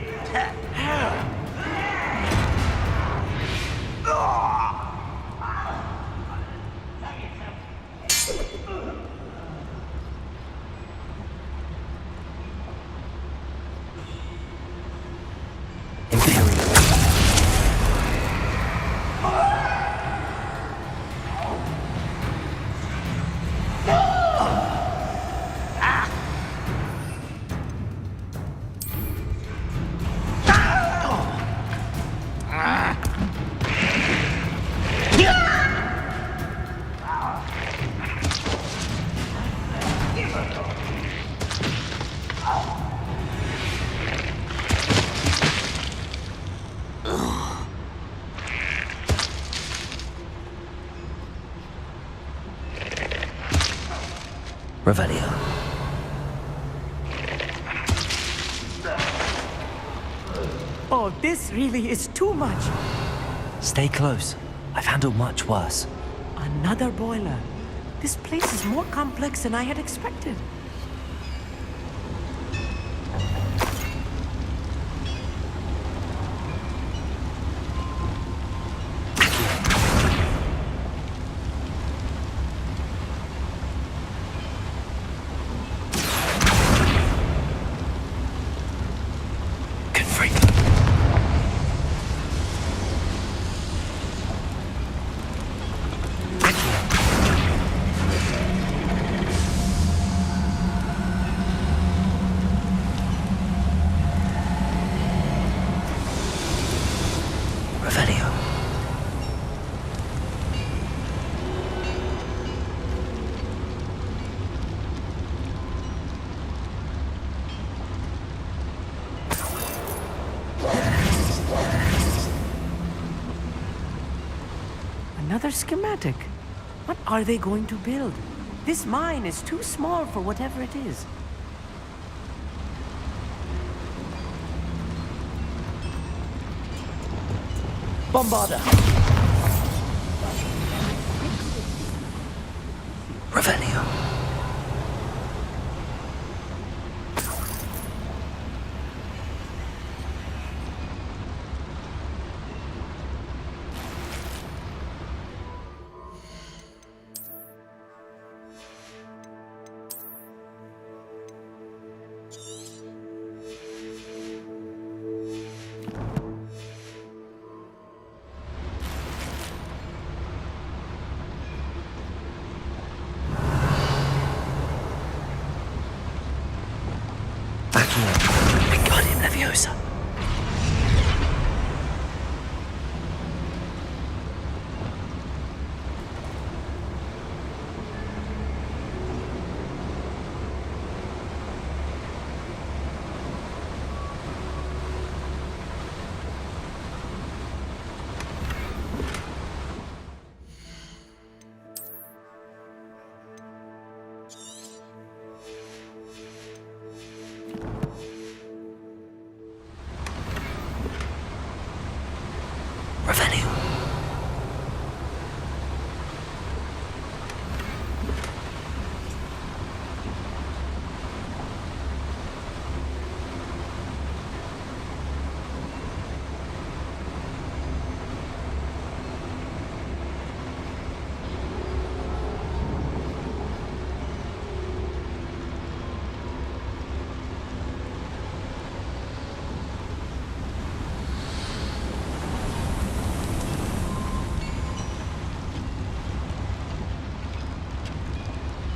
Revelio. Oh, this really is too much. Stay close. I've handled much worse. Another boiler. This place is more complex than I had expected. Another schematic. What are they going to build? This mine is too small for whatever it is. Bombarder! Revelio. Wingardium Leviosa. Revelio.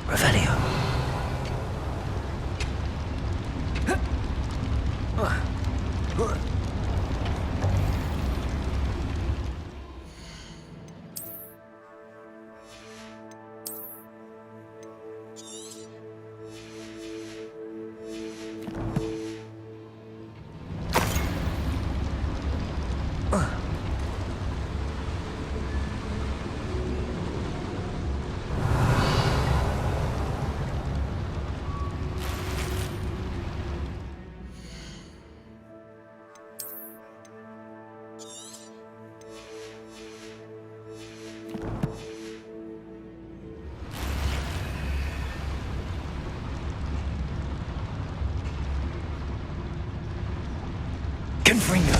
Revelio. Confringo.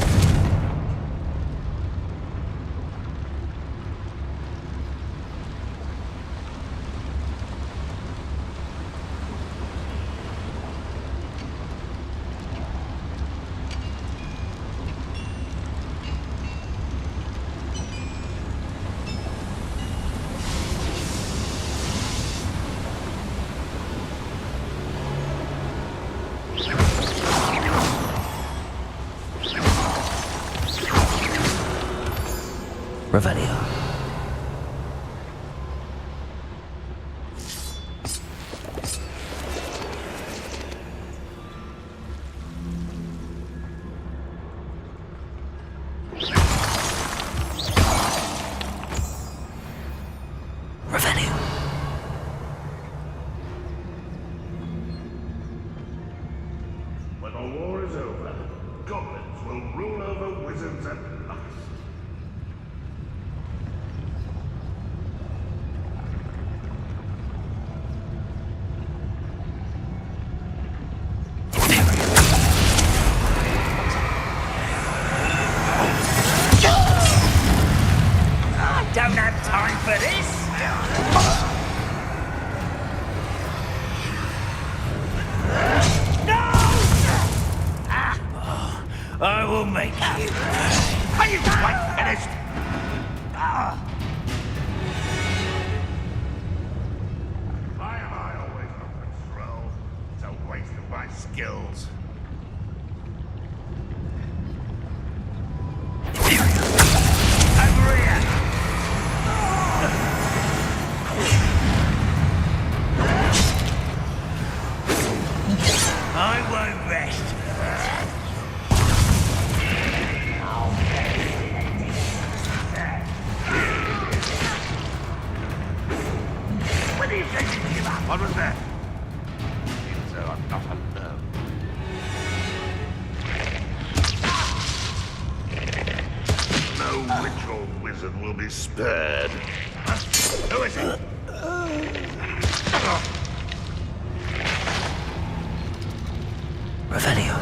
Revelio. Revelio. When the war is over, goblins will rule over wizards and us. Don't have time for this! No! I will make you. Are you quite finished? Why am I always on patrol? It's a waste of my skills. Over here! I won't rest. When do you think you give up? What was that? Seems so I'm not alone. No witch or wizard will be spared. Who is it? Revelio.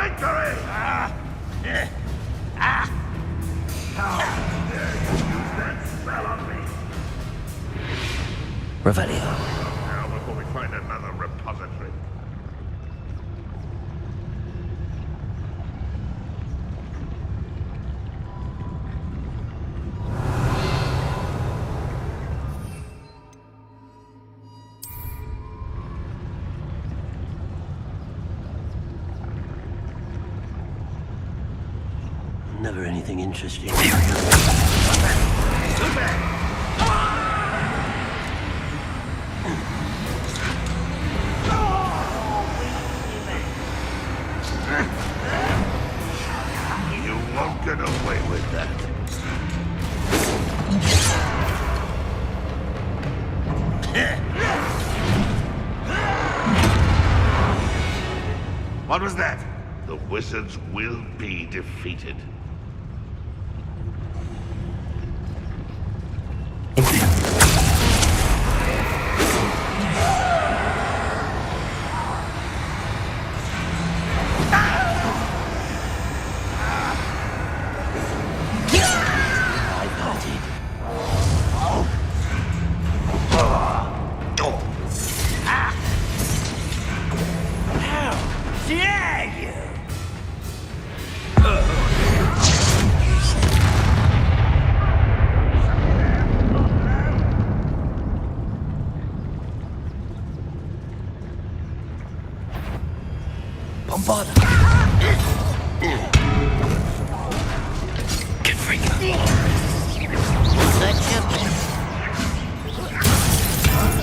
victory! How dare you use that spell on me? Revelio. Now, before we find another repository. Never anything interesting. You won't get away with that. What was that? The wizards will be defeated.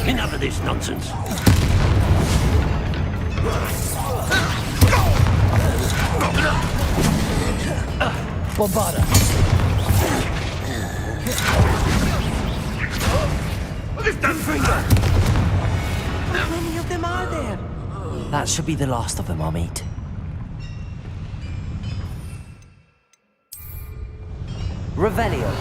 Enough of this nonsense. Bombarda. How many of them are there? That should be the last of them I'll meet. Revelio.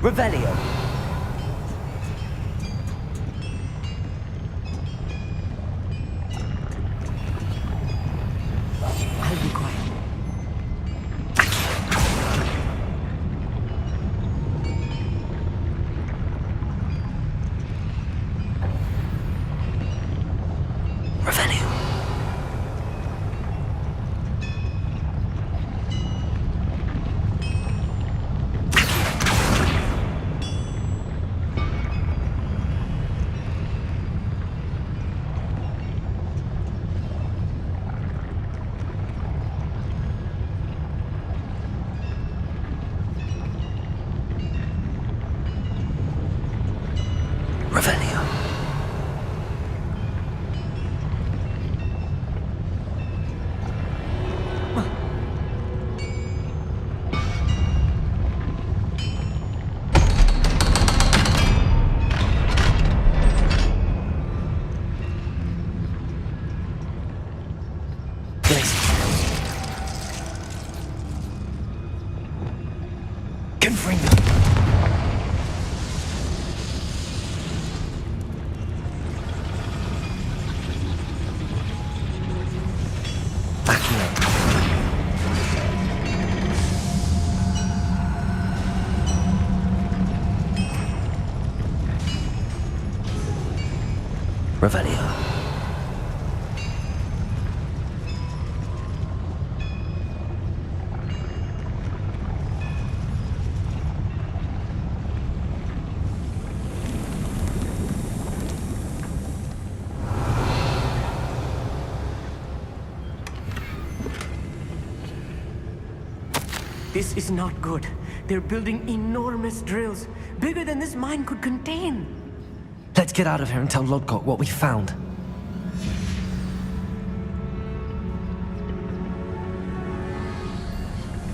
Revelio. I'll be quiet. Revelio. Revelio. Confringo. Backing up. Revelio. This is not good. They're building enormous drills, bigger than this mine could contain. Let's get out of here and tell Lodgok what we found.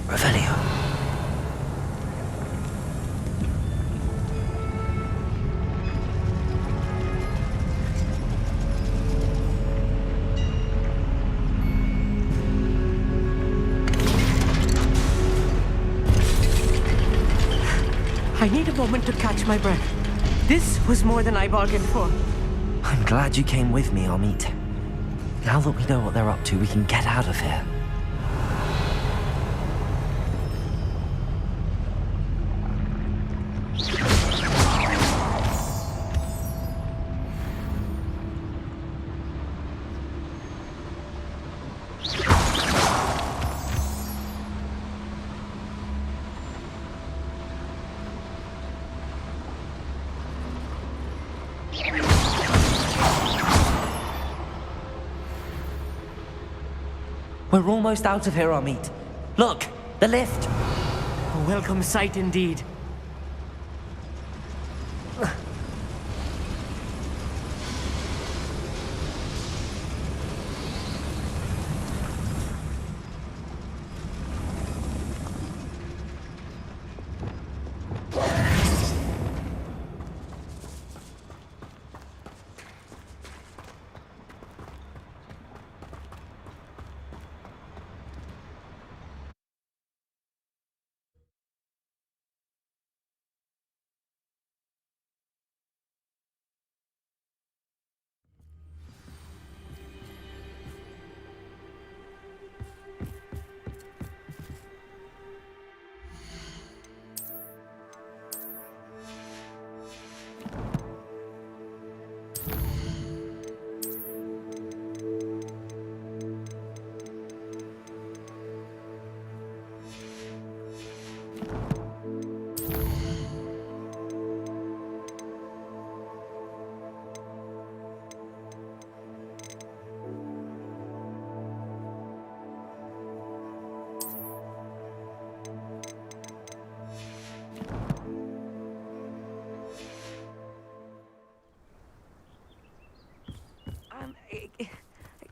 Revelio. I need a moment to catch my breath. This was more than I bargained for. I'm glad you came with me, Amit. Now that we know what they're up to, we can get out of here. We're almost out of here, Amit. Look, the lift. A welcome sight indeed.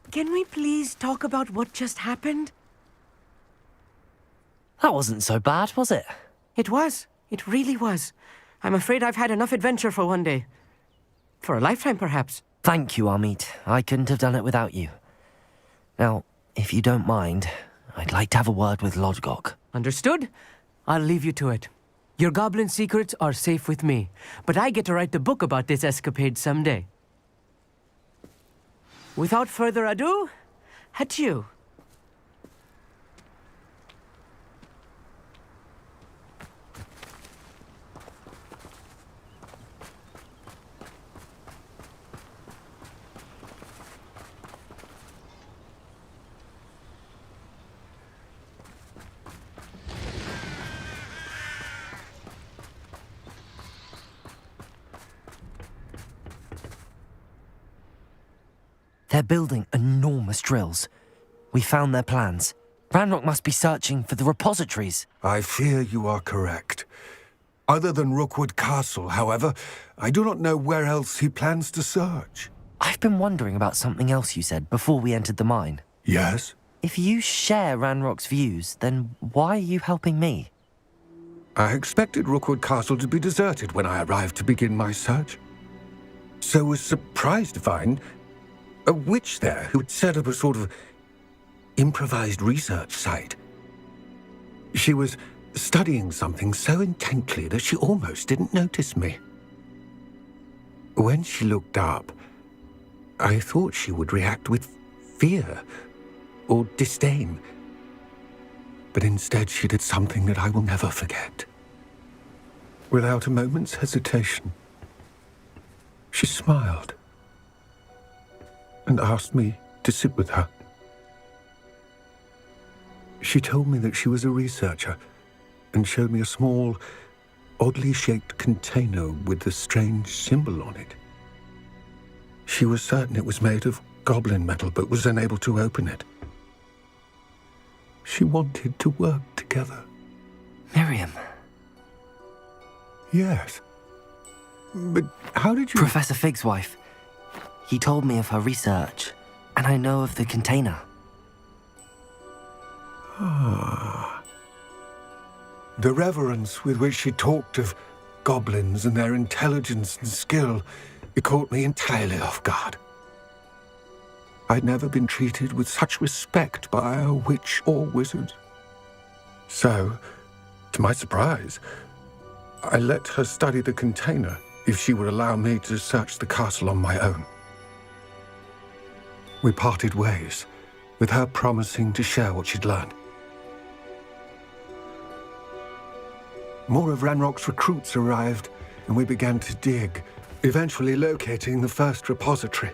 Can we please talk about what just happened? That wasn't so bad, was it? It was. It really was. I'm afraid I've had enough adventure for one day. For a lifetime, perhaps. Thank you, Amit. I couldn't have done it without you. Now, if you don't mind, I'd like to have a word with Lodgok. Understood. I'll leave you to it. Your goblin secrets are safe with me, but I get to write the book about this escapade someday. Without further ado, adieu. They're building enormous drills. We found their plans. Ranrock must be searching for the repositories. I fear you are correct. Other than Rookwood Castle, however, I do not know where else he plans to search. I've been wondering about something else you said before we entered the mine. Yes? If you share Ranrock's views, then why are you helping me? I expected Rookwood Castle to be deserted when I arrived to begin my search. So was surprised to find a witch there who had set up a sort of improvised research site. She was studying something so intently that she almost didn't notice me. When she looked up, I thought she would react with fear or disdain. But instead she did something that I will never forget. Without a moment's hesitation, she smiled and asked me to sit with her. She told me that she was a researcher and showed me a small, oddly shaped container with a strange symbol on it. She was certain it was made of goblin metal, but was unable to open it. She wanted to work together. Miriam. Yes. But how did you... Professor Fig's wife. He told me of her research, and I know of the container. Ah. The reverence with which she talked of goblins and their intelligence and skill, it caught me entirely off guard. I'd never been treated with such respect by a witch or wizard. So, to my surprise, I let her study the container if she would allow me to search the castle on my own. We parted ways, with her promising to share what she'd learned. More of Ranrock's recruits arrived, and we began to dig, eventually locating the first repository.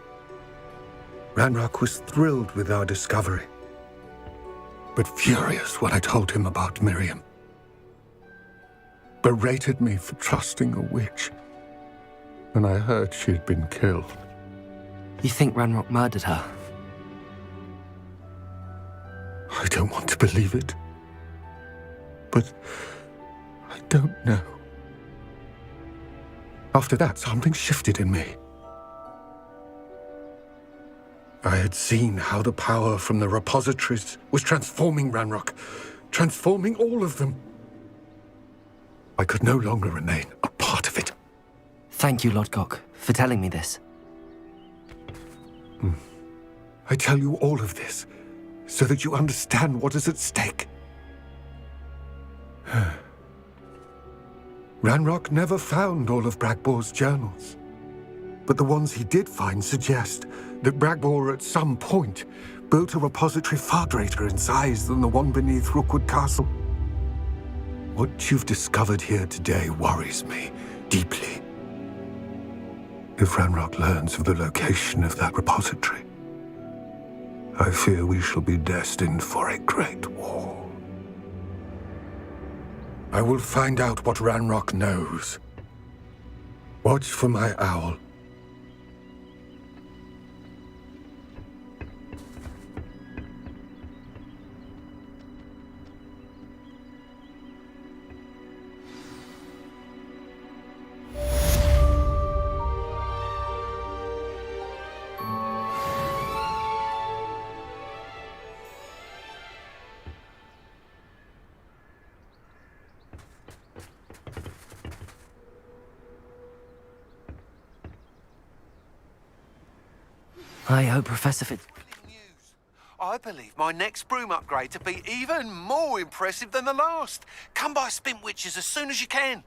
Ranrock was thrilled with our discovery, but furious when I told him about Miriam. Berated me for trusting a witch, and I heard she had been killed. You think Ranrock murdered her? I don't want to believe it, but I don't know. After that, something shifted in me. I had seen how the power from the repositories was transforming Ranrock, transforming all of them. I could no longer remain a part of it. Thank you, Lodgok, for telling me this. I tell you all of this so that you understand what is at stake. Ranrock never found all of Bragbor's journals, but the ones he did find suggest that Bragbor at some point built a repository far greater in size than the one beneath Rookwood Castle. What you've discovered here today worries me deeply. If Ranrock learns of the location of that repository, I fear we shall be destined for a great war. I will find out what Ranrock knows. Watch for my owl. I hope Professor Fig... I believe my next broom upgrade to be even more impressive than the last. Come by Spintwitches as soon as you can.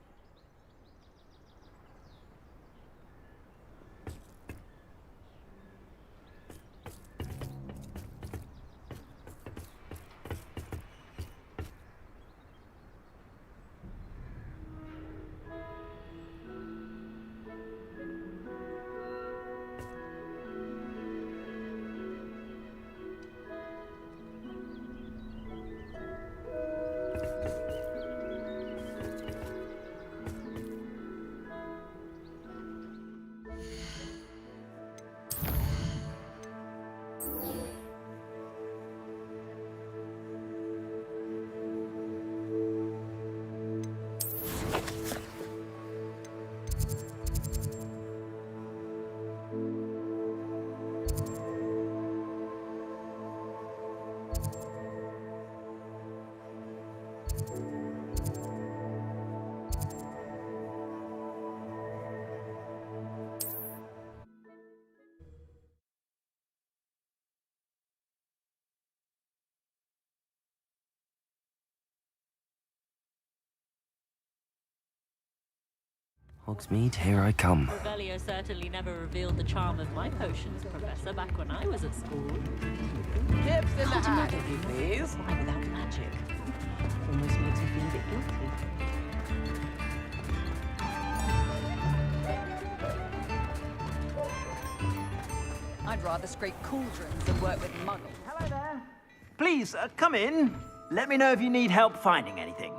Hogsmeade, here I come. Revelio certainly never revealed the charm of my potions, Professor, back when I was at school. Tips in the hat, if you please. Why without magic? Almost makes me feel a bit guilty. I'd rather scrape cauldrons than work with muggles. Hello there. Please, come in. Let me know if you need help finding anything.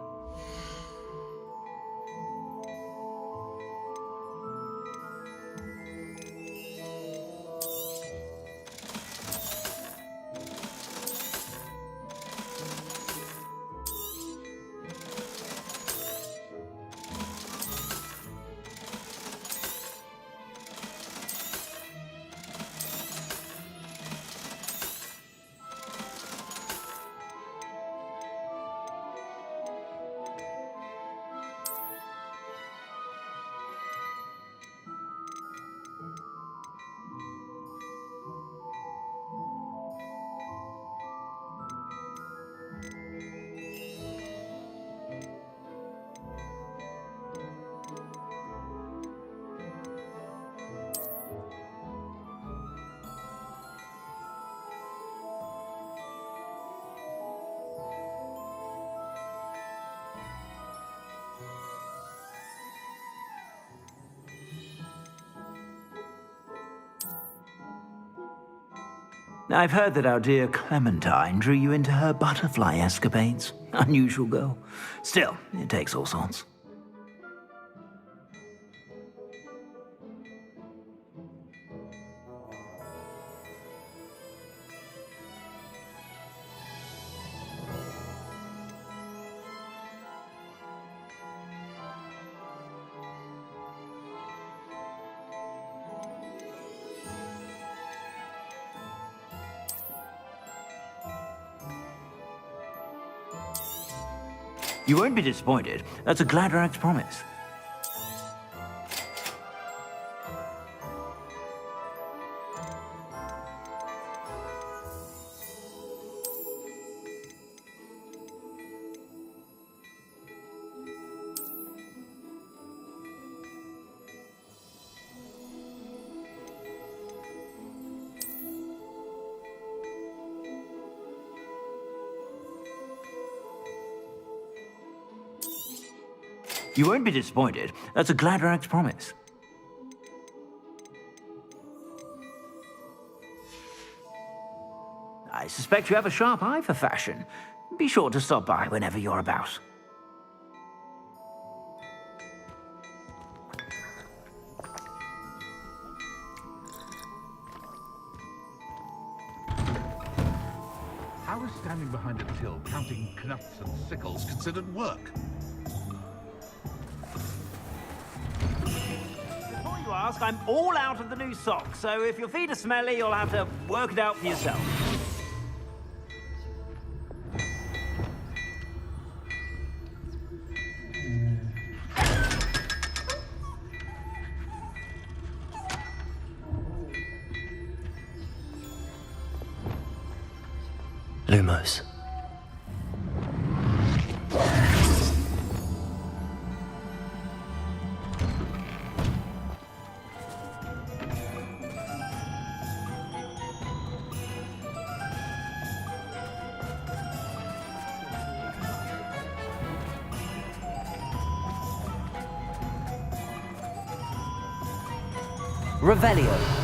I've heard that our dear Clementine drew you into her butterfly escapades. Unusual girl. Still, it takes all sorts. You won't be disappointed. That's a Gladrag's promise. You won't be disappointed. That's a Gladrag's promise. I suspect you have a sharp eye for fashion. Be sure to stop by whenever you're about. How is standing behind a till counting knuts and sickles considered work? Before you ask, I'm all out of the new socks, so if your feet are smelly, you'll have to work it out for yourself. Lumos. Revelio.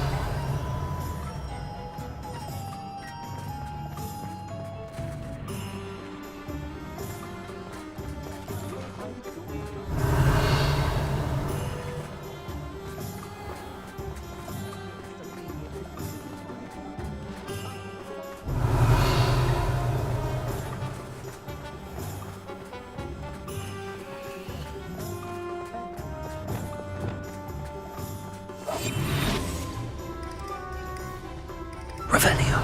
Revelio.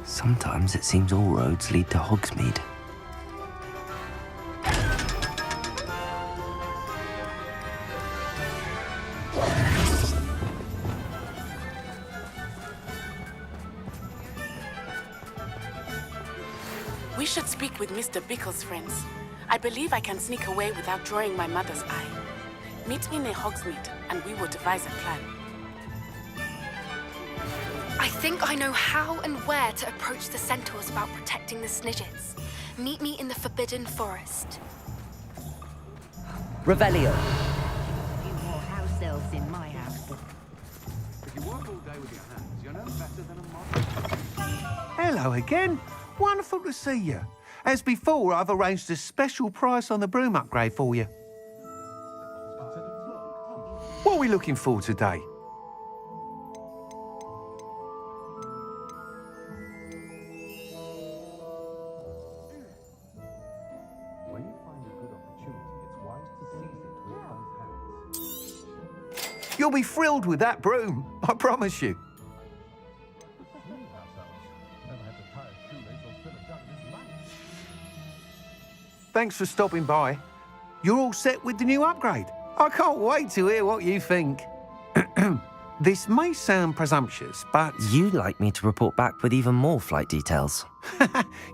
Sometimes it seems all roads lead to Hogsmeade. We should speak with Mr. Bickle's friends. I believe I can sneak away without drawing my mother's eye. Meet me near Hogsmeade, and we will devise a plan. I think I know how and where to approach the centaurs about protecting the Snidgets. Meet me in the Forbidden Forest. Revelio. Few more house elves in my house. If you work all day with your hands, you're no better than a model. Hello again. Wonderful to see you. As before, I've arranged a special price on the broom upgrade for you. What are we looking for today? When you find a good opportunity, it's wise to seize it with both hands. You'll be thrilled with that broom, I promise you. Thanks for stopping by. You're all set with the new upgrade. I can't wait to hear what you think. This may sound presumptuous, but... You'd like me to report back with even more flight details.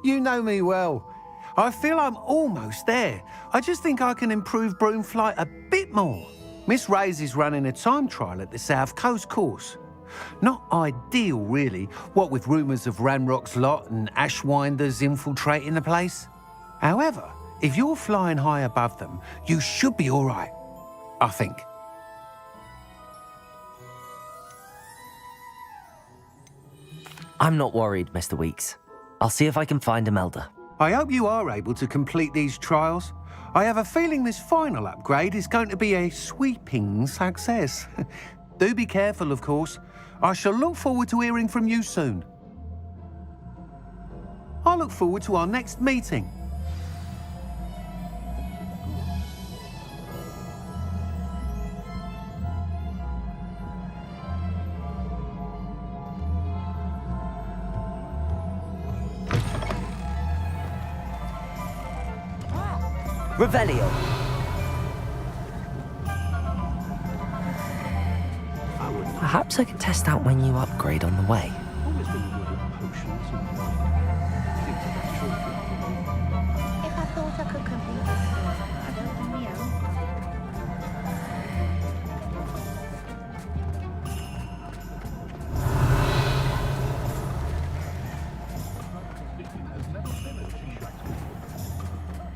You know me well. I feel I'm almost there. I just think I can improve broom flight a bit more. Miss Ray's is running a time trial at the South Coast course. Not ideal, really, what with rumours of Ranrock's lot and Ashwinders infiltrating the place. However, if you're flying high above them, you should be all right, I think. I'm not worried, Mr. Weeks. I'll see if I can find Imelda. I hope you are able to complete these trials. I have a feeling this final upgrade is going to be a sweeping success. Do be careful, of course. I shall look forward to hearing from you soon. I look forward to our next meeting. Revelio. Perhaps I can test out my new upgrade on the way. If I thought I could complete this, I don't think me out.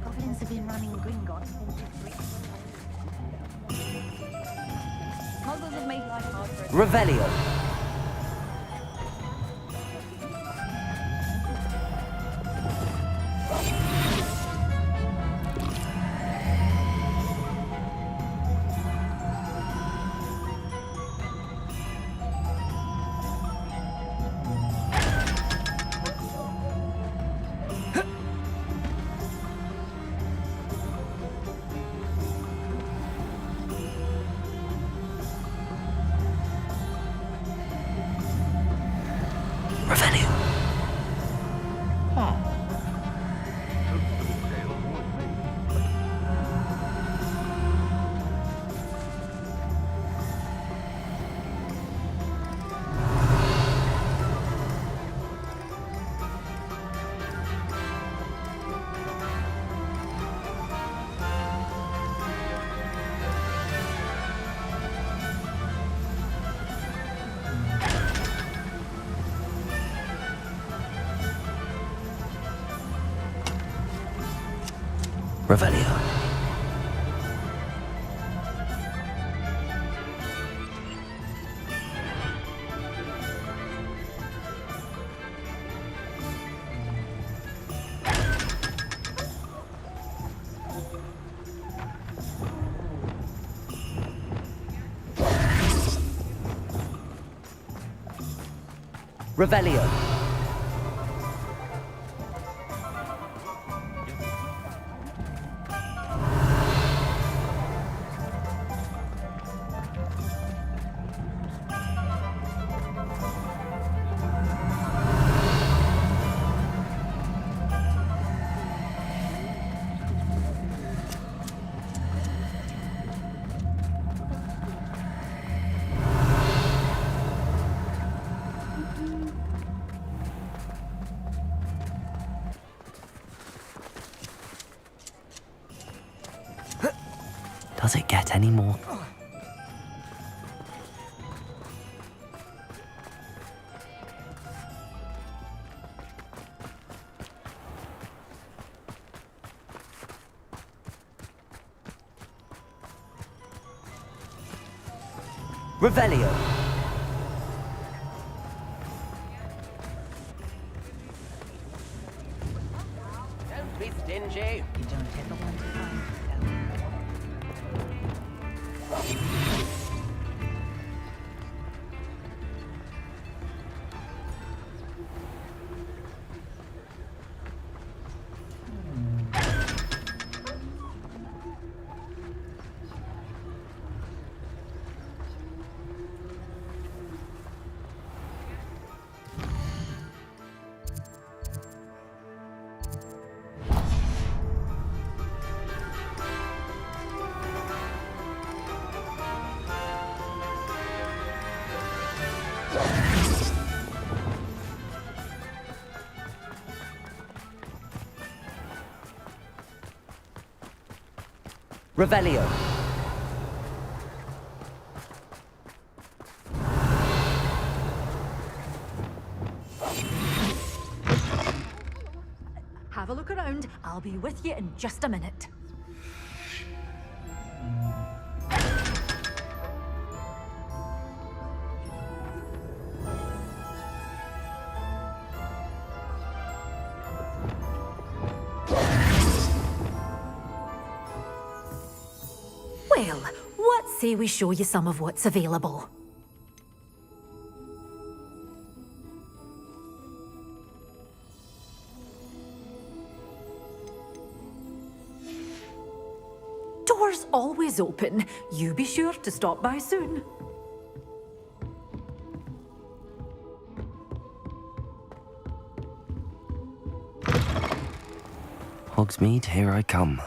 Goblins have been running Gringotts haunted bricks. Muggles have made life hard for us. Revelio. Revelio. Revelio. Does it get any more? Revelio. Don't be stingy. You don't ever want to find Revelio. Have a look around. I'll be with you in just a minute. Well, what say we show you some of what's available? Doors always open. You be sure to stop by soon. Hogsmeade, here I come.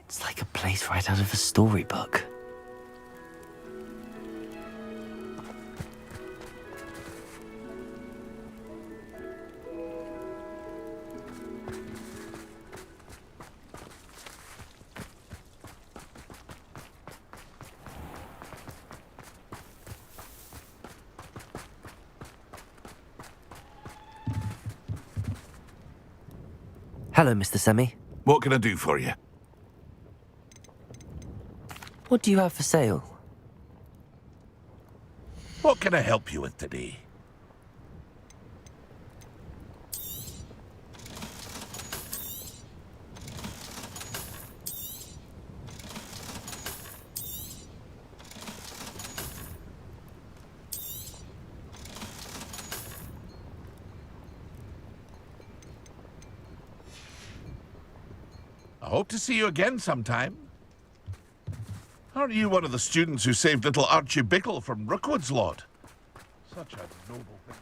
It's like a place right out of a storybook. Hello, Mr. Semi. What can I do for you? What do you have for sale? What can I help you with today? I hope to see you again sometime. Aren't you one of the students who saved little Archie Bickle from Rookwood's lot? Such a noble thing.